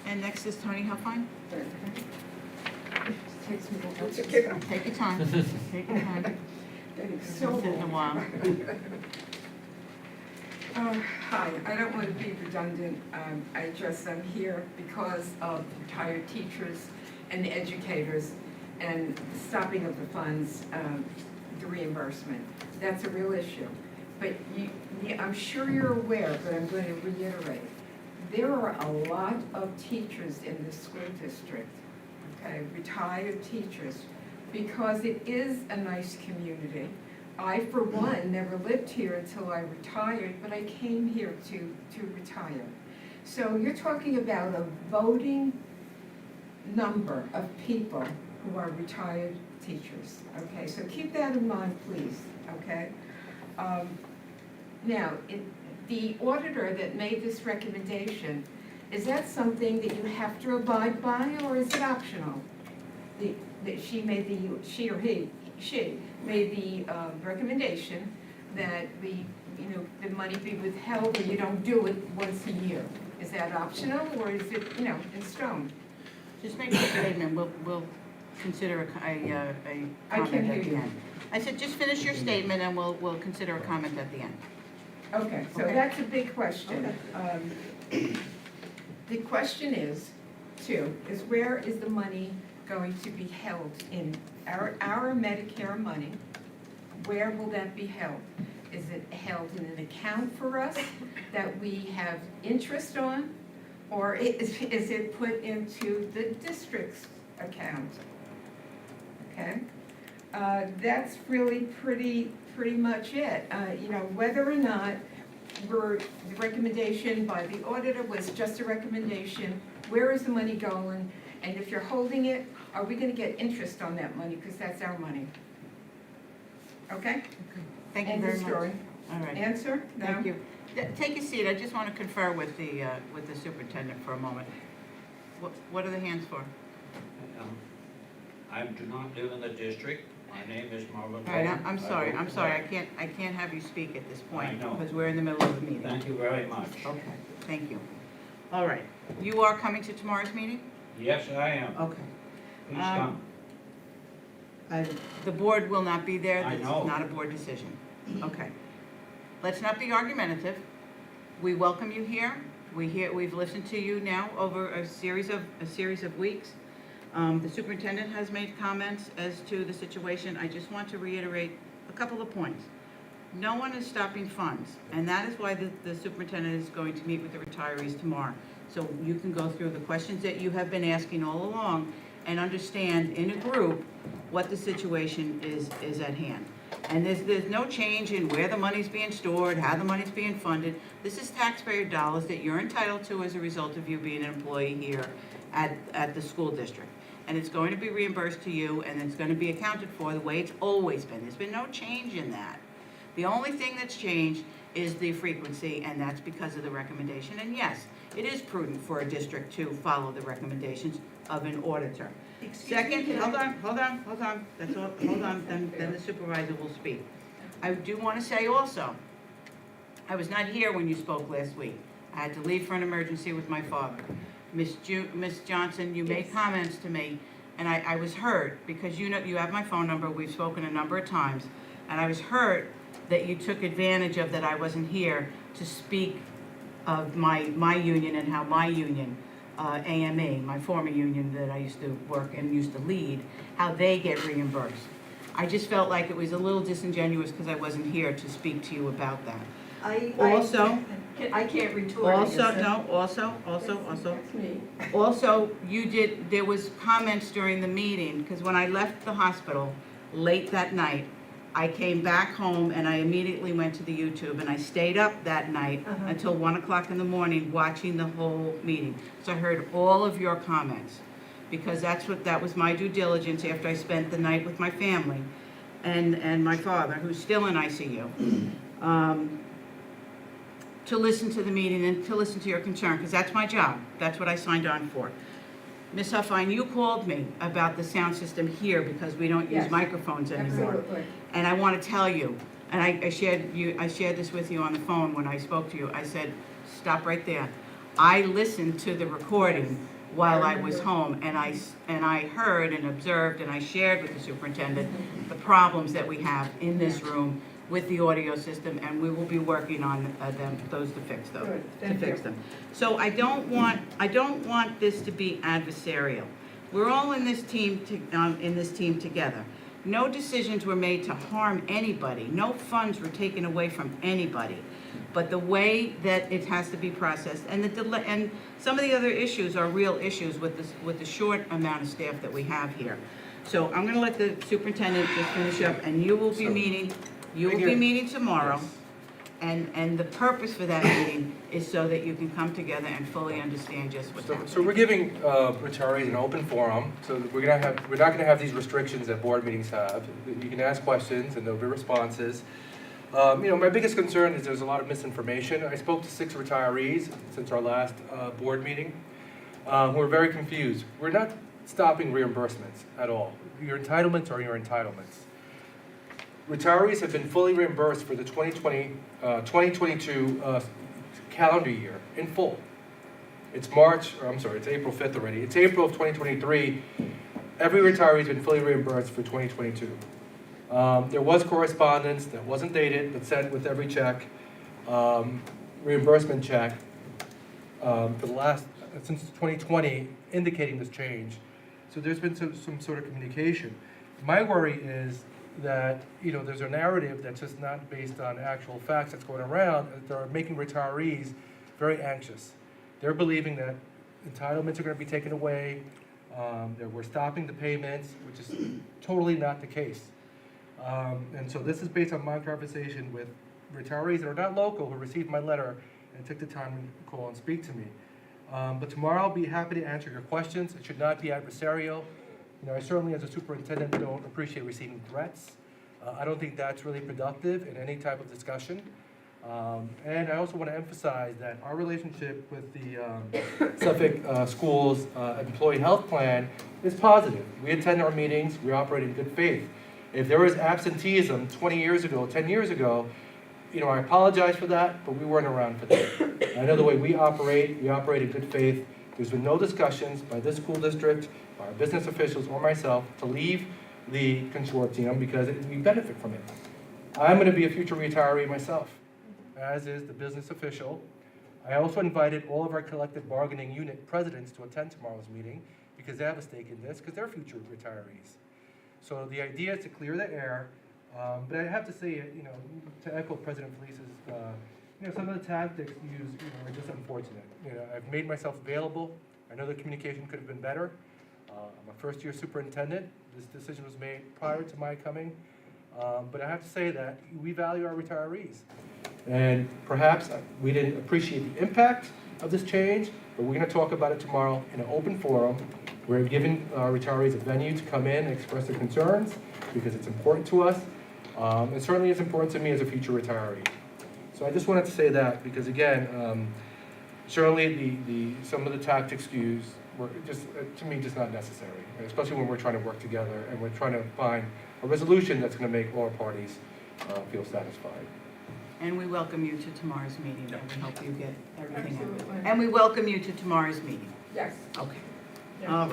And next is Tony Huffine. Take your time, take your time. So It's been a while. Hi, I don't want to be redundant. I'm here because of retired teachers and educators and the stopping of the funds, the reimbursement. That's a real issue. But I'm sure you're aware, but I'm going to reiterate. There are a lot of teachers in the school district, okay, retired teachers, because it is a nice community. I, for one, never lived here until I retired, but I came here to retire. So you're talking about a voting number of people who are retired teachers, okay? So keep that in mind, please, okay? Now, the auditor that made this recommendation, is that something that you have to abide by, or is it optional? That she made she made the recommendation that the money be withheld, or you don't do it once a year. Is that optional, or is it, in stone? Just make a statement, we'll consider a comment I can't hear at the you. end. I said, just finish your statement and we'll consider a comment at the end. Okay, so Okay. that's a big question. The question is, where is the money going to be held in our Medicare money? Where will that be held? Is it held in an account for us that we have interest on? Or is it put into the district's account? Okay? That's really pretty much it. Whether or not the recommendation by the auditor was just a recommendation, where is the money going? And if you're holding it, are we gonna get interest on that money? Because that's our money. Okay? Thank you End of very much. story. All right, Answer? No? thank you. Take a seat, I just want to confer with the superintendent for a moment. What are the hands for? I do not live in the district. My name is Marvin. All right, Bowman. I'm sorry, I can't have you speak at this point. I know. Because we're in the middle of the meeting. Thank you very much. Okay, thank you. All right, you are coming to tomorrow's meeting? Yes, I am. Okay. Please come. The board will not be there. I This know. is not a board decision. Okay. Let's not be argumentative. We welcome you here. We've listened to you now over a series of weeks. The superintendent has made comments as to the situation. I just want to reiterate a couple of points. No one is stopping funds, and that is why the superintendent is going to meet with the retirees tomorrow. So you can go through the questions that you have been asking all along and understand in a group what the situation is at hand. And there's no change in where the money's being stored, how the money's being funded. This is taxpayer dollars that you're entitled to as a result of you being an employee here at the school district. And it's going to be reimbursed to you, and it's going to be accounted for the way it's always been. There's been no change in that. The only thing that's changed is the frequency, and that's because of the recommendation. And yes, it is prudent for a district to follow the recommendations of an auditor. Second, hold on, that's all, hold on, then the supervisor will speak. I do want to say also, I was not here when you spoke last week. I had to leave for an emergency with my father. Miss Johnson, you made comments to me, and I was hurt, because you have my phone number, we've spoken a number of times, and I was hurt that you took advantage of that I wasn't here to speak of my union and how my union, AME, my former union that I used to work and used to lead, how they get reimbursed. I just felt like it was a little disingenuous because I wasn't here to speak to you about that. Also, I can't retort. I guess. Also, there was comments during the meeting, because when I left the hospital late that night, I came back home and I immediately went to the YouTube, and I stayed up that night until 1 o'clock in the morning watching the whole meeting. So I heard all of your comments, because that was my due diligence after I spent the night with my family and my father, who's still in ICU, to listen to the meeting and to listen to your concern, because that's my job. That's what I signed on for. Ms. Huffine, you called me about the sound system here because we don't use Yes. microphones anymore. Absolutely. And I want to tell you, and I shared this with you on the phone when I spoke to you. I said, stop right there. I listened to the recording while I was home, and I heard and observed and I shared with the superintendent the problems that we have in this room with the audio system, and we will be working on those to fix those. Good, To thank fix you. them. So I don't want this to be adversarial. We're all in this team together. No decisions were made to harm anybody. No funds were taken away from anybody. But the way that it has to be processed, and and some of the other issues are real issues with the short amount of staff that we have here. So I'm going to let the superintendent just finish up, and you will be meeting tomorrow. And the purpose for that meeting is so that you can come together and fully understand just what's happening. So we're giving retirees an open forum, so that we're not gonna have these restrictions that board meetings have. You can ask questions and there'll be responses. My biggest concern is there's a lot of misinformation. I spoke to 6 retirees since our last board meeting, who are very confused. We're not stopping reimbursements at all. Your entitlements are your entitlements. Retirees have been fully reimbursed for the 2022 calendar year in full. It's April 5th already. It's April of 2023. Every retiree's been fully reimbursed for 2022. There was correspondence that wasn't dated, but sent with every check, reimbursement check, since 2020, indicating this change. So there's been some sort of communication. My worry is that, there's a narrative that's just not based on actual facts that's going around, that they're making retirees very anxious. They're believing that entitlements are going to be taken away, that we're stopping the payments, which is totally not the case. And so this is based on my conversation with retirees that are not local who received my letter and took the time to call and speak to me. But tomorrow I'll be happy to answer your questions. It should not be adversarial. I certainly, as a superintendent, don't appreciate receiving threats. I don't think that's really productive in any type of discussion. And I also want to emphasize that our relationship with the Suffolk Schools Employee Health Plan is positive. We attend our meetings, we operate in good faith. If there was absenteeism 20 years ago, 10 years ago, I apologize for that, but we weren't around for that. I know the way we operate in good faith. There's been no discussions by this school district, by our business officials, or myself to leave the consortium because we benefit from it. I'm going to be a future retiree myself, as is the business official. I also invited all of our collective bargaining unit presidents to attend tomorrow's meeting because they have a stake in this, because they're future retirees. So the idea is to clear the air, but I have to say, to echo President Felice's, some of the tactics used, are just unfortunate. I've made myself available. I know the communication could have been better. I'm a first-year superintendent. This decision was made prior to my coming. But I have to say that we value our retirees. And perhaps we didn't appreciate the impact of this change, but we're going to talk about it tomorrow in an open forum. We're giving our retirees a venue to come in and express their concerns because it's important to us. It certainly is important to me as a future retiree. So I just wanted to say that because, again, certainly some of the tactics used were just, to me, just not necessary, especially when we're trying to work together and we're trying to find a resolution that's going to make all parties feel satisfied. And we welcome you to tomorrow's meeting, and we hope you get everything out. And we welcome you to tomorrow's meeting. Yes. Okay. All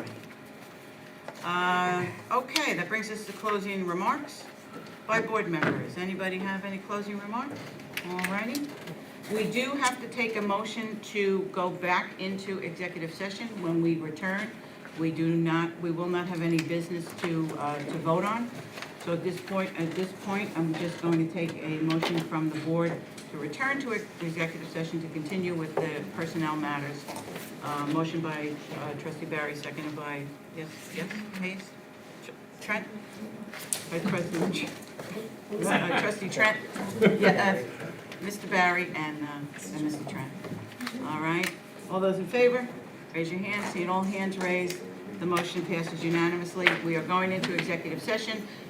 right. Okay, that brings us to closing remarks by board members. Anybody have any closing remarks? All righty. We do have to take a motion to go back into executive session when we return. We will not have any business to vote on. So at this point, I'm just going to take a motion from the board to return to executive session to continue with the personnel matters. Motion by trustee Barry, seconded by, yes, Hayes? Trent? Vice President, trustee Trent? Yeah, Mr. Barry and Mr. Trent. All right, all those in favor? Raise your hand, seeing all hands raised. The motion passes unanimously. We are going into executive session.